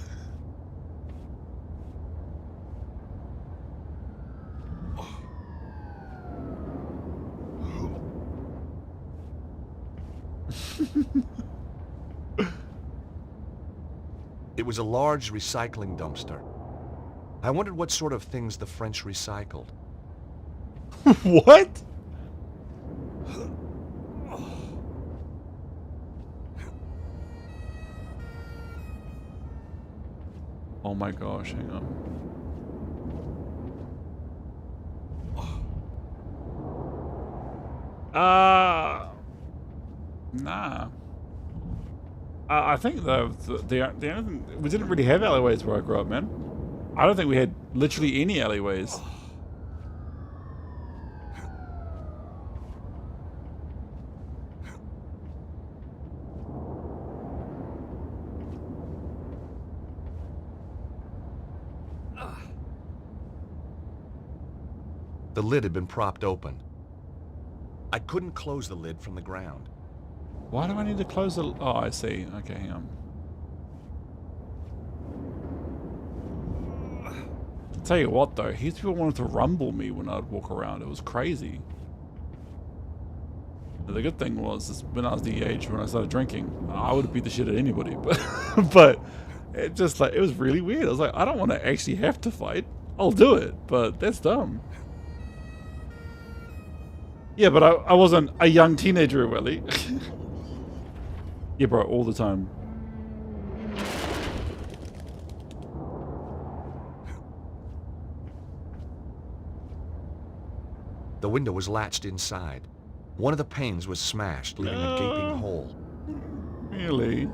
It was a large recycling dumpster. I wondered what sort of things the French recycled. What? Oh my gosh, hang on. Nah. I think the only thing, we didn't really have alleyways where I grew up, man. I don't think we had literally any alleyways. The lid had been propped open. I couldn't close the lid from the ground. Why do I need to close the... Oh, I see. Okay, hang on. I'll tell you what, though. These people wanted to rumble me when I'd walk around. It was crazy. But the good thing was, is when I was the age when I started drinking, I would have beat the shit at anybody. But it just, like, it was really weird. I was like, I don't want to actually have to fight. I'll do it, but that's dumb. Yeah, but I wasn't a young teenager, really. Yeah, bro, all the time. The window was latched inside. One of the panes was smashed, leaving a gaping hole. Really?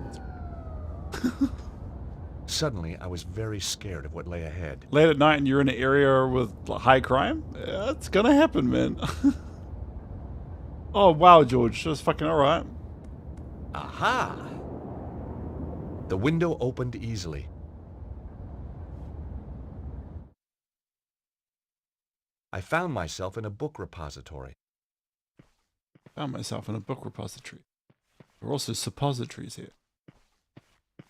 Suddenly, I was very scared of what lay ahead. Late at night and you're in an area with high crime? Yeah, it's gonna happen, man. Oh, wow, George. That's fucking alright. Aha! The window opened easily. I found myself in a book repository. Found myself in a book repository. There are also suppositories here.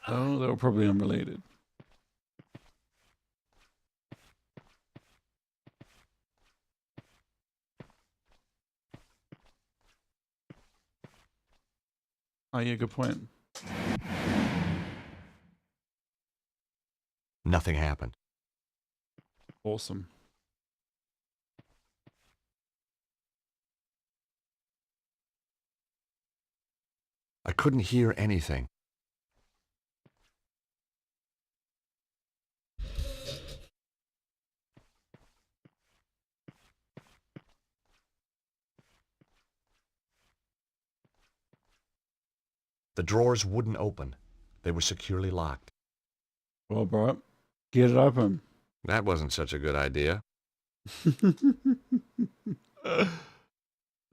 Oh, they were probably unrelated. Oh yeah, good point. Nothing happened. Awesome. I couldn't hear anything. The drawers wouldn't open. They were securely locked. Well, bro, get it open. That wasn't such a good idea.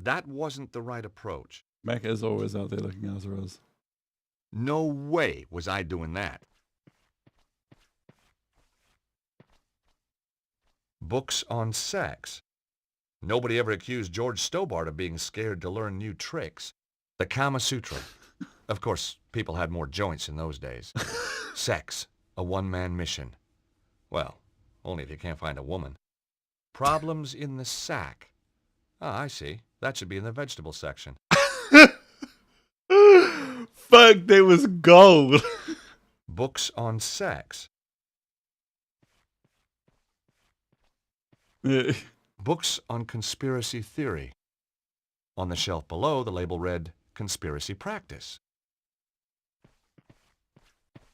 That wasn't the right approach. Mac is always out there looking after us. No way was I doing that. Books on sex. Nobody ever accused George Stobart of being scared to learn new tricks. The Kama Sutra. Of course, people had more joints in those days. Sex, a one-man mission. Well, only if you can't find a woman. Problems in the sack. Ah, I see. That should be in the vegetable section. Fuck, that was gold. Books on sex. Yeah. Books on conspiracy theory. On the shelf below, the label read, Conspiracy Practice.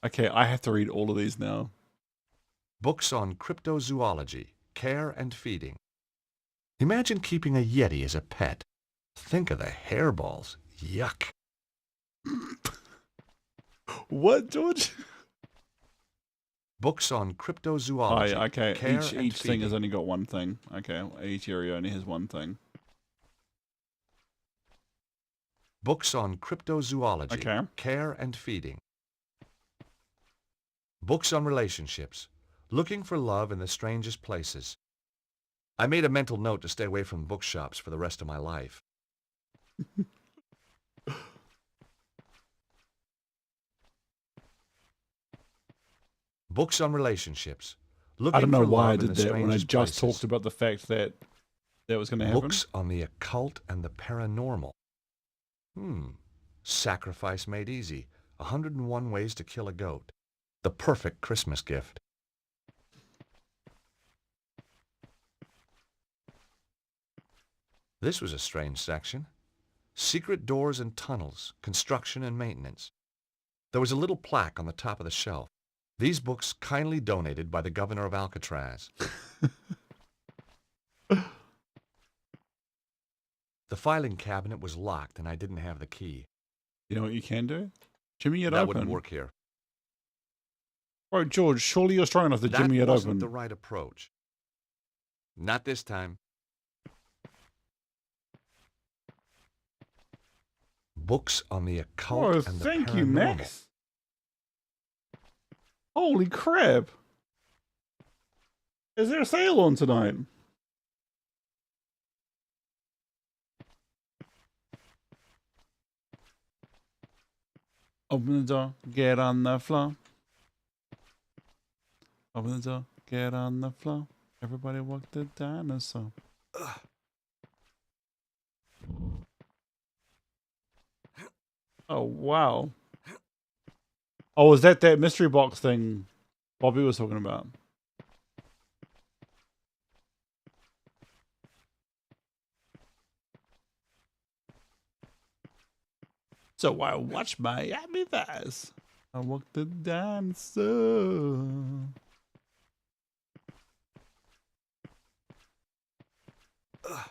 Okay, I have to read all of these now. Books on cryptozoology, care and feeding. Imagine keeping a yeti as a pet. Think of the hairballs. Yuck. What, George? Books on cryptozoology. Oh, yeah, okay. Care Each and thing has feeding. only got one thing. Okay, each area only has one thing. Books on cryptozoology. Okay. Care and feeding. Books on relationships. Looking for love in the strangest places. I made a mental note to stay away from bookshops for the rest of my life. Books on relationships. Looking I don't know for why I love in did the that when I strangest just places. talked about the fact that that was going to happen. Books on the occult and the paranormal. Sacrifice made easy. 101 ways to kill a goat. The perfect Christmas gift. This was a strange section. Secret doors and tunnels, construction and maintenance. There was a little plaque on the top of the shelf. These books kindly donated by the governor of Alcatraz. The filing cabinet was locked and I didn't have the key. You know what you can do? Jimmy it That open. wouldn't work here. Right, George, surely you're strong enough to That Jimmy it wasn't open. the right approach. Not this time. Books on the occult Oh, and the thank you, paranormal. Max. Holy crap. Is there a sale on tonight? Open the door, get on the floor. Open the door, get on the floor. Everybody walk the dinosaur. Ugh. Oh, wow. Oh, is that mystery box thing Bobby was talking about? So I watch Miami Vice. I walk the dinosaur. Ugh.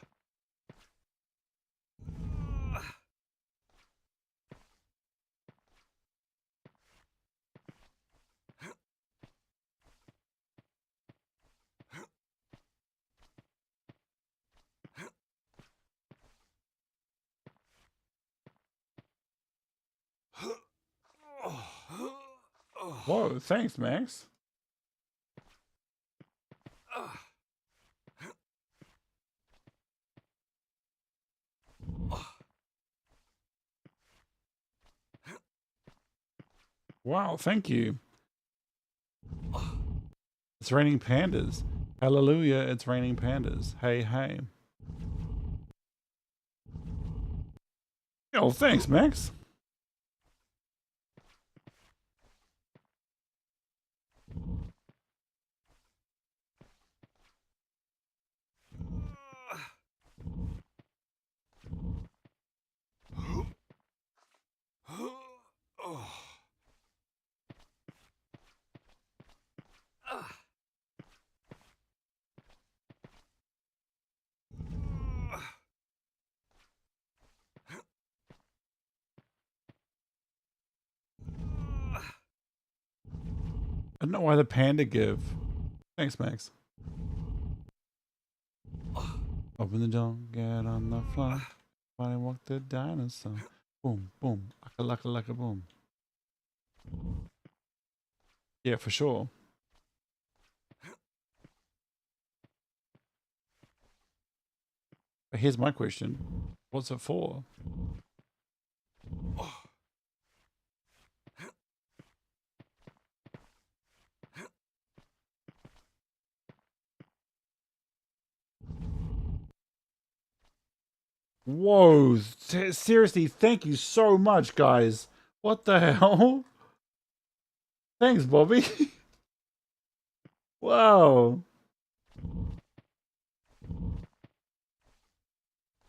Whoa, thanks, Max. Wow, thank you. It's raining pandas. Hallelujah, it's raining pandas. Hey, hey. Oh, thanks, Max. I don't know why the panda give. Thanks, Max. Open the door, get on the floor. Everybody walk the dinosaur. Boom, boom, laka boom. Yeah, for sure. But here's my question. What's it for? Whoa, seriously, thank you so much, guys. What the hell? Thanks, Bobby. Wow.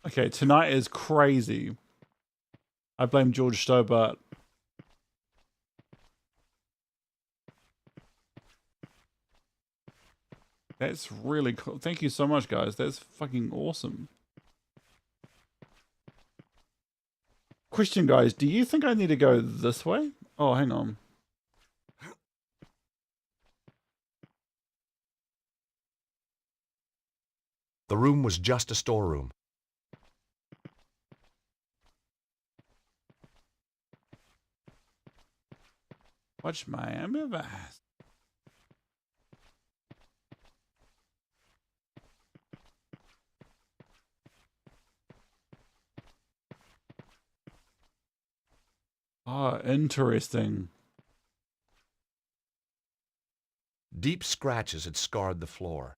Okay, tonight is crazy. I blame George Stobart. That's really cool. Thank you so much, guys. That's fucking awesome. Question, guys. Do you think I need to go this way? Oh, hang on. The room was just a storeroom. Watch Miami Vice. Ah, interesting. Deep scratches had scarred the floor.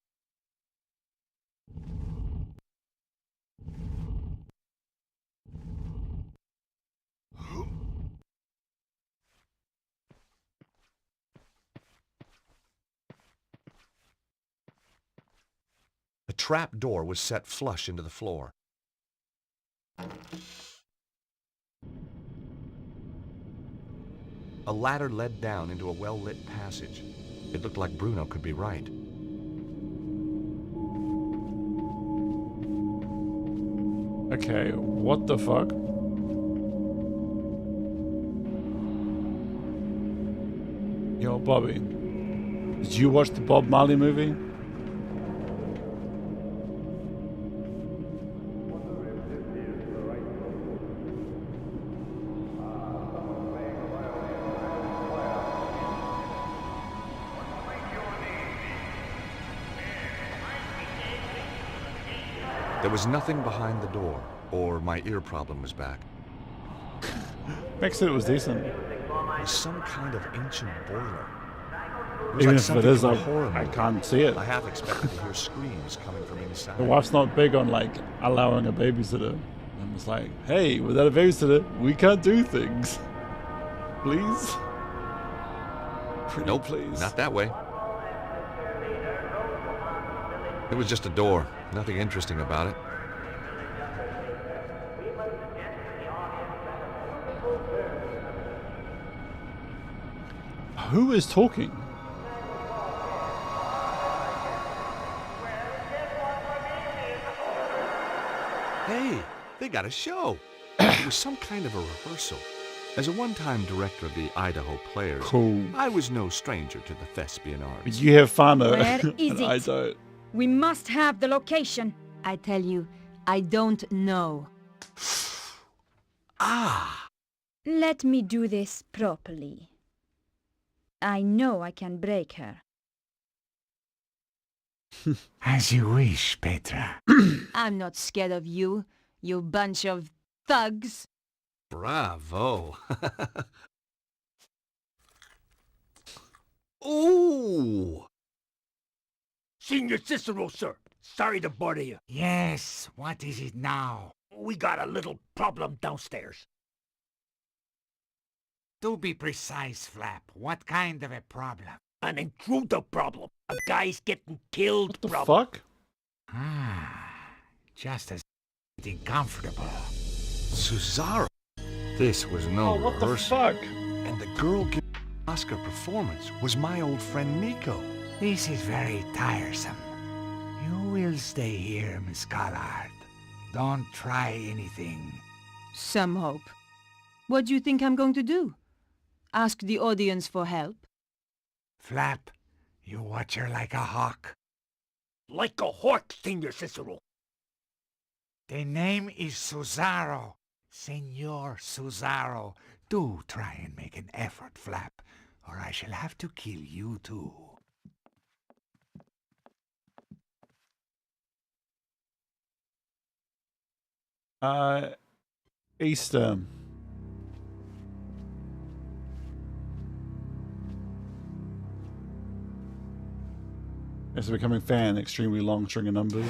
The trap door was set flush into the floor. A ladder led down into a well-lit passage. It looked like Bruno could be right. Okay, what the fuck? Yo, Bobby. Did you watch the Bob Marley movie? There was nothing behind the door, or my ear problem was back. Max said it was decent. It was some kind of ancient boiler. It was Even like if it something is, from a horror I movie. can't see it. I half expected to hear screams coming from inside. The wife's not big on like allowing a babysitter. I'm just like, hey, without a babysitter, we can't do things. Please? Pretty Nope, please. not that way. It was just a door. Nothing interesting about it. Who is talking? Hey, they got a show. It was some kind of a rehearsal. As a one-time director of the Idaho Players, Cool. I was no stranger to the thespian arts. You have fun, Where is and I it? don't. We must have the location. I tell you, I don't know. Ah! Let me do this properly. I know I can break her. As you wish, Petra. I'm not scared of you, you bunch of thugs. Bravo. Ooh! Senior Cicero, sir. Sorry to bother you. Yes, what is it now? We got a little problem downstairs. Do be precise, Flap. What kind of a problem? An intruder problem. A guy's getting killed What the problem. fuck? Ah, just as getting comfortable. Cesaro. This was no Oh, what the rehearsal. fuck? And the girl giving the Oscar performance was my old friend Nico. This is very tiresome. You will stay here, Miss Collard. Don't try anything. Some hope. What do you think I'm going to do? Ask the audience for help? Flap, you watch her like a hawk. Like a hawk, Senior Cicero. The name is Cesaro. Senor Cesaro. Do try and make an effort, Flap, or I shall have to kill you too. Easter. As a becoming fan, extremely long string of numbers.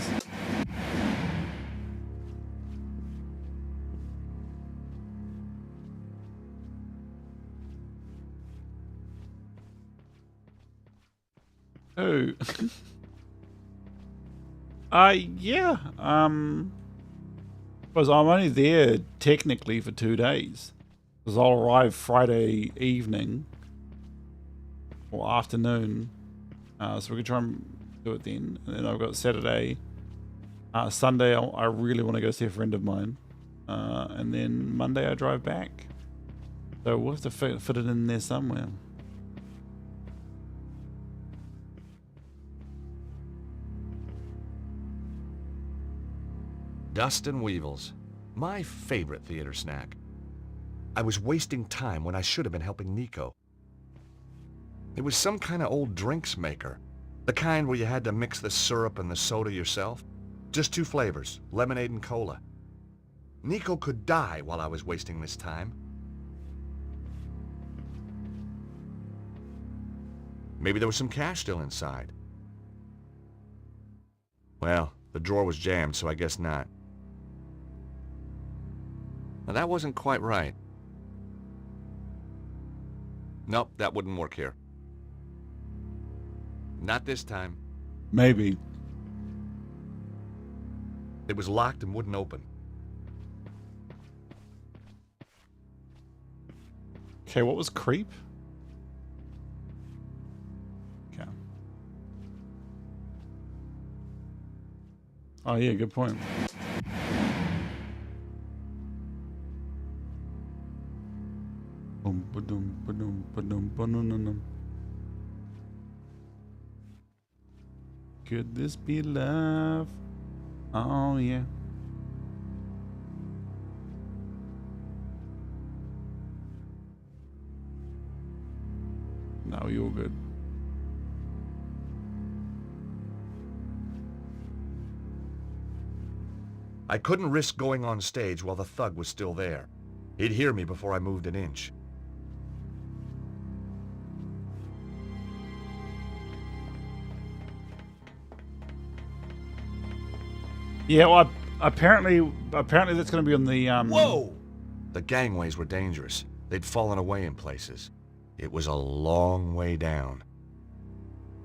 Oh. Yeah. Because I'm only there technically for 2 days. Because I'll arrive Friday evening or afternoon. So we can try and do it then. And then I've got Saturday. Sunday, I really want to go see a friend of mine. And then Monday I drive back. So we'll have to fit it in there somewhere. Dust and Weevils. My favorite theater snack. I was wasting time when I should have been helping Nico. It was some kind of old drinks maker. The kind where you had to mix the syrup and the soda yourself. Just 2 flavors, lemonade and cola. Nico could die while I was wasting this time. Maybe there was some cash still inside. Well, the drawer was jammed, so I guess not. Now that wasn't quite right. Nope, that wouldn't work here. Not this time. Maybe. It was locked and wouldn't open. Okay, what was creep? Okay. Oh yeah, good point. Boom, ba-dum, ba-dum, ba-dum, ba-dum-dum-dum. Could this be love? Oh yeah. No, you're good. I couldn't risk going on stage while the thug was still there. He'd hear me before I moved an inch. Yeah, well, apparently that's going to be on the Whoa! The gangways were dangerous. They'd fallen away in places. It was a long way down.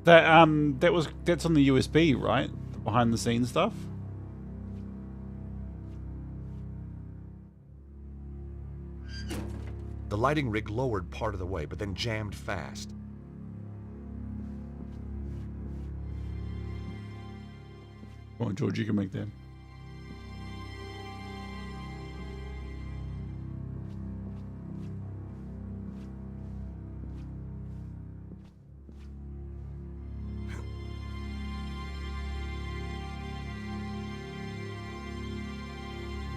That's on the USB, right? The behind the scenes stuff. The lighting rig lowered part of the way, but then jammed fast. Come on, George, you can make that.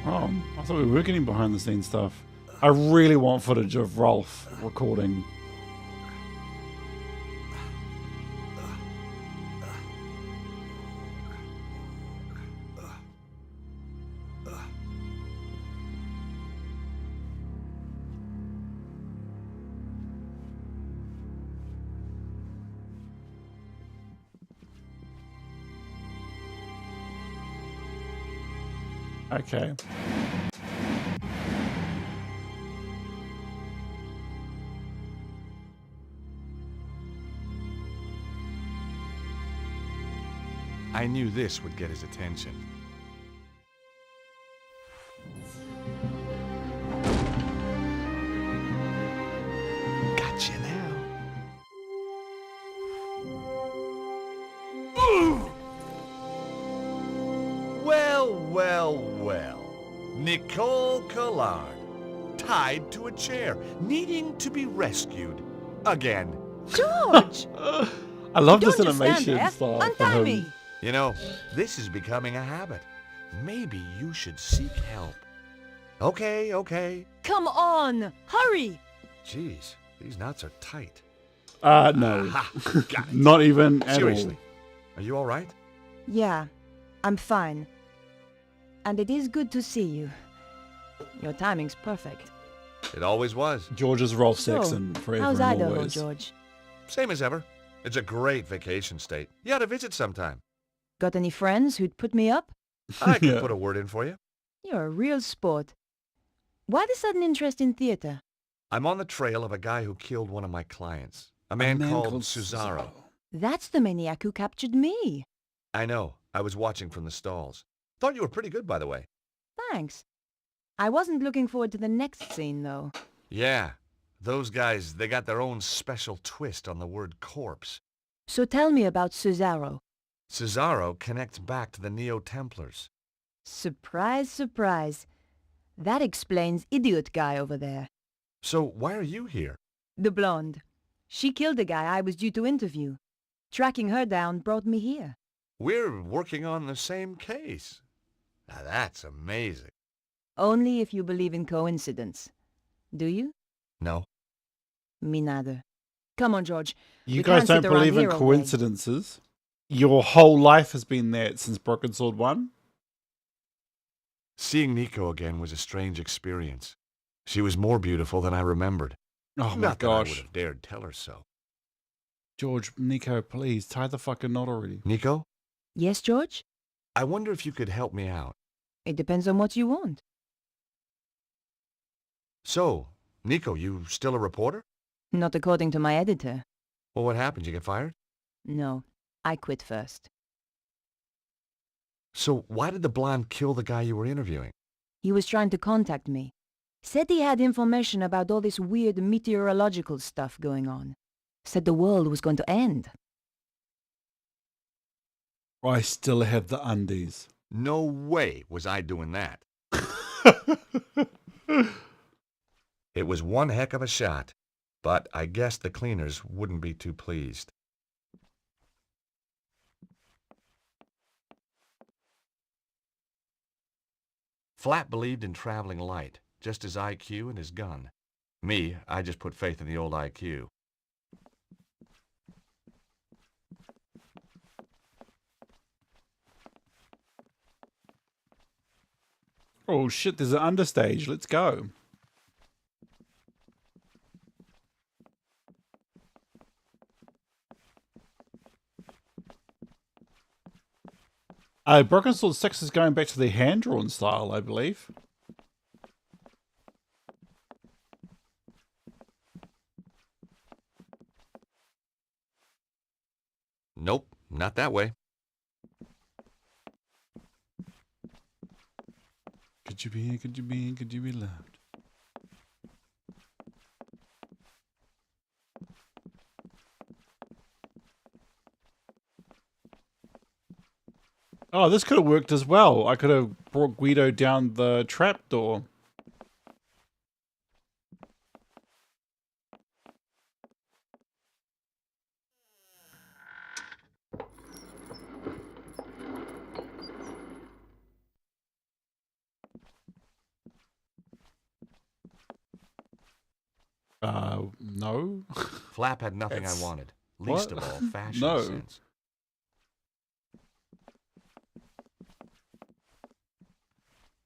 Oh, I thought we were getting behind the scenes stuff. I really want footage of Rolf recording. Okay. I knew this would get his attention. Gotcha now. Well, well, well. Nicole Collard, tied to a chair, needing to be rescued. Again. George! I love Don't this just stand animation there. style. Untie me. You know, this is becoming a habit. Maybe you should seek help. Okay, okay. Come on! Hurry! Jeez, these nuts are tight. No. Aha, got it. Not even at Seriously, are you all right? Yeah, I'm fine. And it is good to see you. Your timing's perfect. It always was. all. George's Rolf So, Saxon forever how's and Idaho, always. George? Same as ever. It's a great vacation state. You ought to visit sometime. Got any friends who'd put me up? I could Yeah. put a word in for you. You're a real sport. Why the sudden interest in theater? I'm on the trail of a guy who killed one of my clients. A man called Cesaro. That's the maniac who captured me. I know. I was watching from the stalls. Thought you were pretty good, by the way. Thanks. I wasn't looking forward to the next scene, though. Yeah. Those guys, they got their own special twist on the word corpse. So tell me about Cesaro. Cesaro connects back to the Neo-Templars. Surprise, surprise. That explains Idiot Guy over there. So why are you here? The blonde. She killed the guy I was due to interview. Tracking her down brought me here. We're working on the same case. Now that's amazing. Only if you believe in coincidence. Do you? No. Me neither. Come on, George. You We guys can't don't sit around believe in here all day. coincidences? Your whole life has been that since Broken Sword 1? Seeing Nico again was a strange experience. She was more beautiful than I remembered. Oh my Not that I would gosh. have dared tell her so. George, Nico, please, tie the fucking knot already. Nico, Yes, George? I wonder if you could help me out. It depends on what you want. So, Nico, you still a reporter? Not according to my editor. Well, what happened? You get fired? No, I quit first. So why did the blonde kill the guy you were interviewing? He was trying to contact me. Said he had information about all this weird meteorological stuff going on. Said the world was going to end. I still have the undies. No way was I doing that. It was one heck of a shot, but I guess the cleaners wouldn't be too pleased. Flap believed in traveling light, just his IQ and his gun. Me, I just put faith in the old IQ. Oh shit, there's an understage. Let's go. Broken Sword 6 is going back to the hand-drawn style, I believe. Nope, not that way. Could you be, could you be, could you be loved? Oh, this could have worked as well. I could have brought Guido down the trapdoor. No. Flap had nothing I wanted. Least What? of all, fashion No. sense.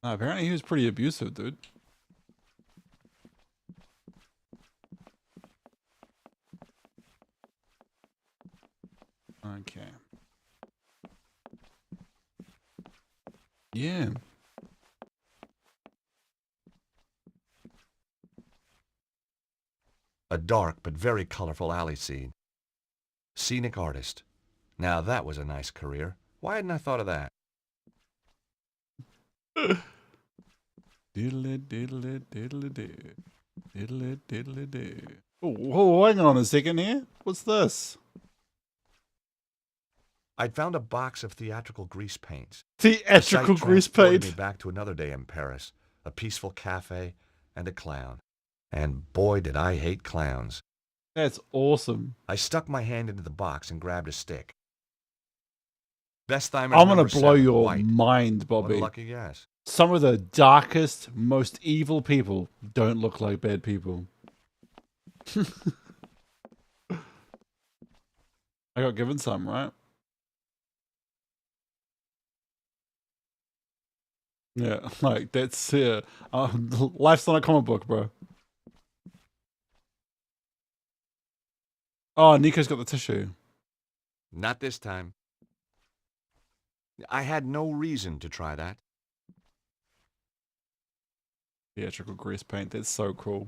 Apparently he was pretty abusive, dude. Okay. Yeah. A dark but very colorful alley scene. Scenic artist. Now that was a nice career. Why hadn't I thought of that? Diddle it, diddle it, diddle it, diddle it, diddle it. Oh, hang on a second here. What's this? I'd found a box of theatrical grease paints. Theatrical grease paint. Me back to another day in Paris, a peaceful cafe, and a clown. And boy, did I hate clowns. That's awesome. I stuck my hand into the box and grabbed a stick. Bestheimer's I'm gonna number blow 7, your white. mind, Bobby. What a lucky guess. Some of the darkest, most evil people don't look like bad people. I got given some, right? Yeah, like that's life's not a comic book, bro. Oh, Nico's got the tissue. Not this time. I had no reason to try that. Theatrical grease paint, that's so cool.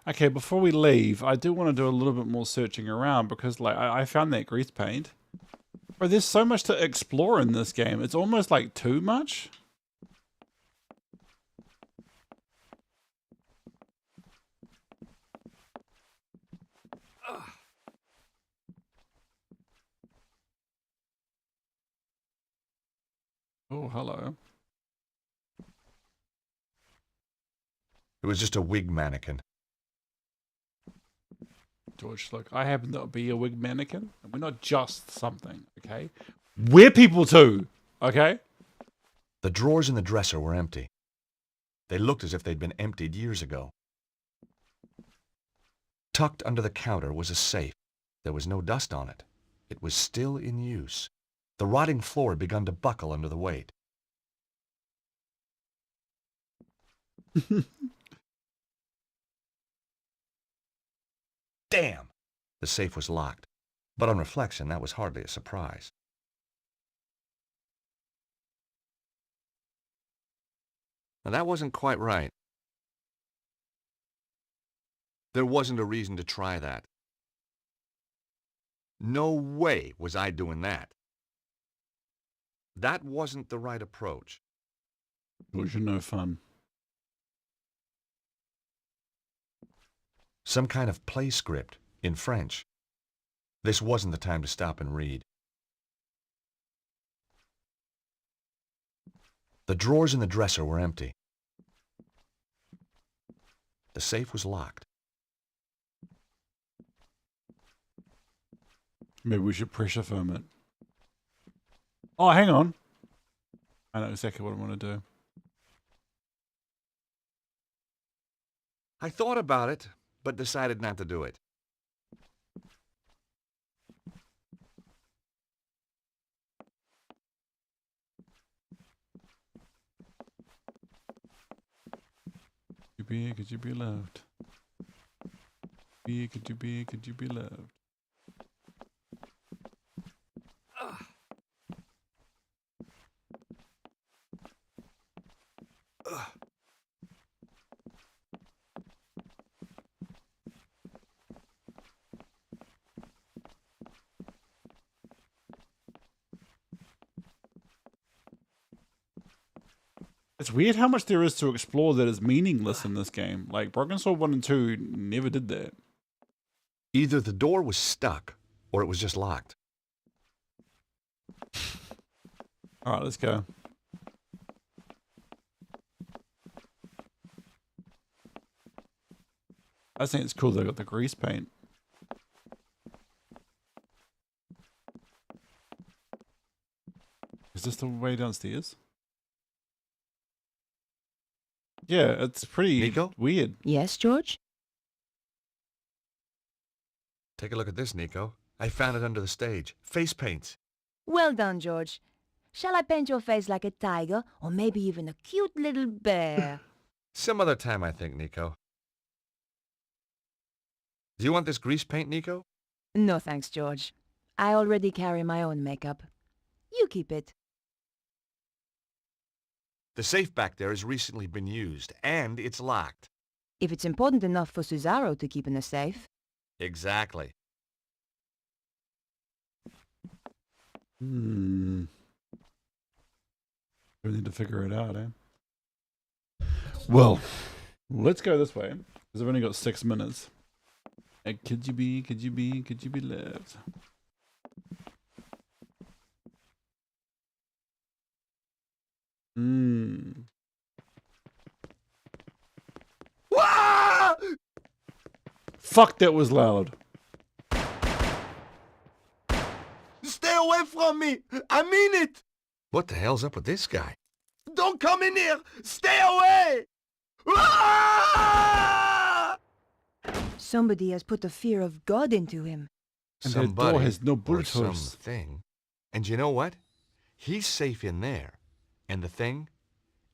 Okay, before we leave, I do want to do a little bit more searching around because like I found that grease paint. But there's so much to explore in this game. It's almost like too much. Oh, hello. It was just a wig mannequin. George, look, I happen to be a wig mannequin. And we're not just something, okay? We're people too, okay? The drawers in the dresser were empty. They looked as if they'd been emptied years ago. Tucked under the counter was a safe. There was no dust on it. It was still in use. The rotting floor had begun to buckle under the weight. Damn! The safe was locked. But on reflection, that was hardly a surprise. Now, that wasn't quite right. There wasn't a reason to try that. No way was I doing that. That wasn't the right approach. Was no fun. Some kind of play script in French. This wasn't the time to stop and read. The drawers in the dresser were empty. The safe was locked. Maybe we should pressure foam it. Oh, hang on. I know exactly what I want to do. I thought about it, but decided not to do it. Could you be loved? Could you be loved? It's weird how much there is to explore that is meaningless in this game. Like, Broken Sword 1 and 2 never did that. Either the door was stuck, or it was just locked. Alright, let's go. I think it's cool they got the grease paint. Is this the way downstairs? Yeah, it's pretty Nico? weird. Yes, George? Take a look at this, Nico. I found it under the stage. Face paints. Well done, George. Shall I paint your face like a tiger, or maybe even a cute little bear? Some other time, I think, Nico. Do you want this grease paint, Nico? No thanks, George. I already carry my own makeup. You keep it. The safe back there has recently been used, and it's locked. If it's important enough for Cesaro to keep in a safe. Exactly. We need to figure it out, eh? Well, let's go this way, because I've only got 6 minutes. Could you be loved? Fuck, that was loud. Stay away from me! I mean it! What the hell's up with this guy? Don't come in here! Stay away! Ah! Somebody has put the fear of God into him. And that door has no bullet or holes. something. And you know what? He's safe in there. And the thing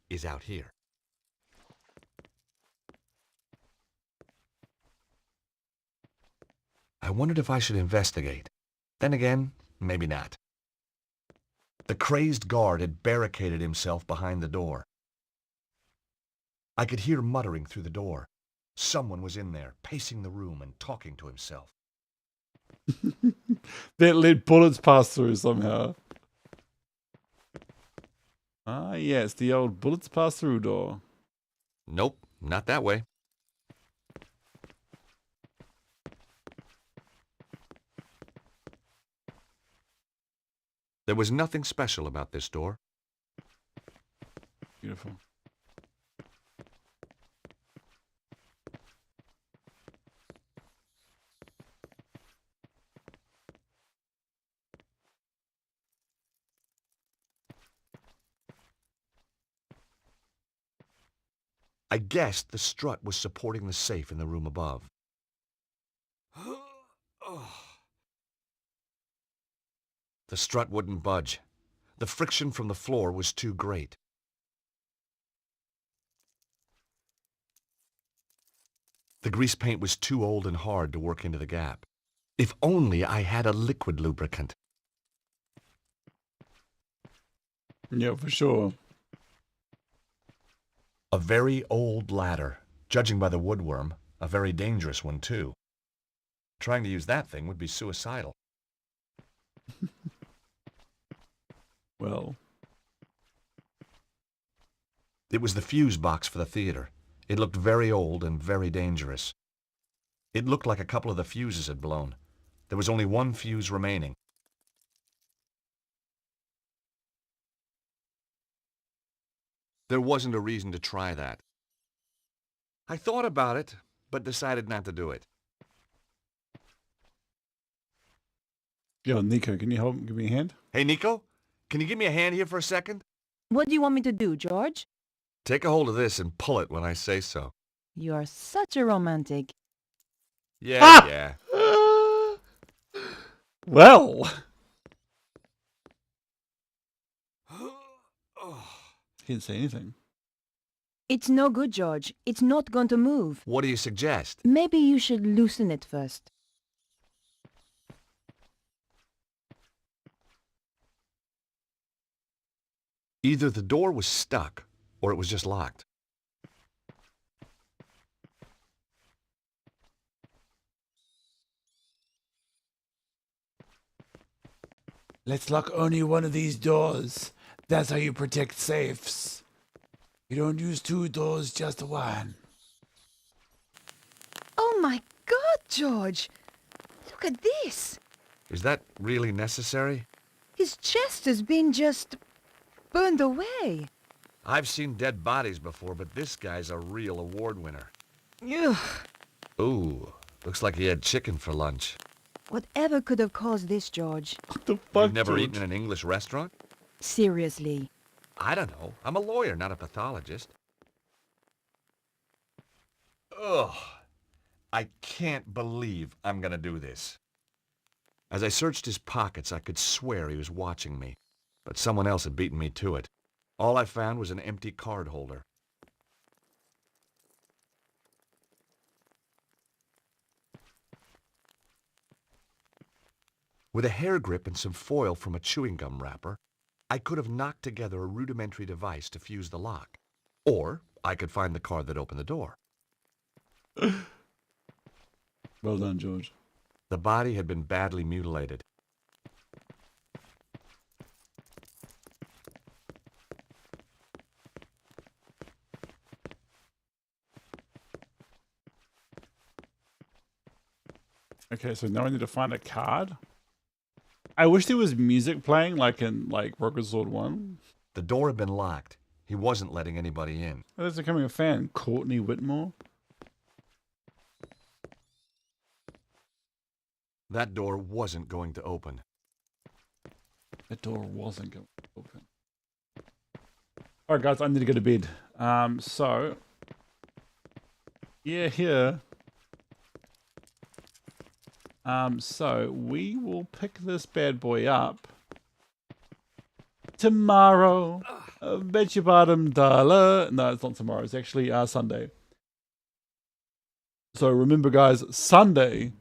is out here. I wondered if I should investigate. Then again, maybe not. The crazed guard had barricaded himself behind the door. I could hear muttering through the door. Someone was in there, pacing the room and talking to himself. That let bullets pass through somehow. Ah, yeah, it's the old bullets pass through door. Nope, not that way. There was nothing special about this door. Beautiful. I guessed the strut was supporting the safe in the room above. The strut wouldn't budge. The friction from the floor was too great. The grease paint was too old and hard to work into the gap. If only I had a liquid lubricant. Yeah, for sure. A very old ladder. Judging by the woodworm, a very dangerous one, too. Trying to use that thing would be suicidal. Well. It was the fuse box for the theater. It looked very old and very dangerous. It looked like a couple of the fuses had blown. There was only one fuse remaining. There wasn't a reason to try that. I thought about it, but decided not to do it. Yo, Nico, can you help give me a hand? Hey, Nico, can you give me a hand here for a second? What do you want me to do, George? Take a hold of this and pull it when I say so. You are such a romantic. Yeah, yeah. Well. He didn't say anything. It's no good, George. It's not going to move. What do you suggest? Maybe you should loosen it first. Either the door was stuck, or it was just locked. Let's lock only one of these doors. That's how you protect safes. You don't use 2 doors, just 1. Oh my God, George! Look at this! Is that really necessary? His chest has been just burned away. I've seen dead bodies before, but this guy's a real award winner. Ugh. Ooh, looks like he had chicken for lunch. Whatever could have caused this, George? What the fuck, You've never George? eaten in an English restaurant? Seriously. I don't know. I'm a lawyer, not a pathologist. Ugh. I can't believe I'm gonna do this. As I searched his pockets, I could swear he was watching me, but someone else had beaten me to it. All I found was an empty card holder. With a hair grip and some foil from a chewing gum wrapper, I could have knocked together a rudimentary device to fuse the lock. Or I could find the card that opened the door. Well done, George. The body had been badly mutilated. Okay, so now I need to find a card. I wish there was music playing like in Broken Sword 1. The door had been locked. He wasn't letting anybody in. Oh, that's becoming a fan. Courtney Whitmore. That door wasn't going to open. That door wasn't going to open. Alright guys, I need to go to bed. So yeah, here. So we will pick this bad boy up tomorrow. Bet your bottom dollar. No, it's not tomorrow. It's actually Sunday. So remember, guys, Sunday,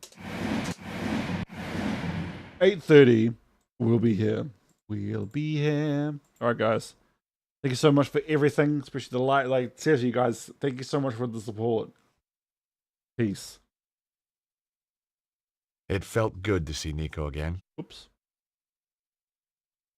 8:30. We'll be here. We'll be here. All right, guys. Thank you so much for everything, especially the light. Like, seriously, guys, thank you so much for the support. Peace. It felt good to see Nico again. Oops.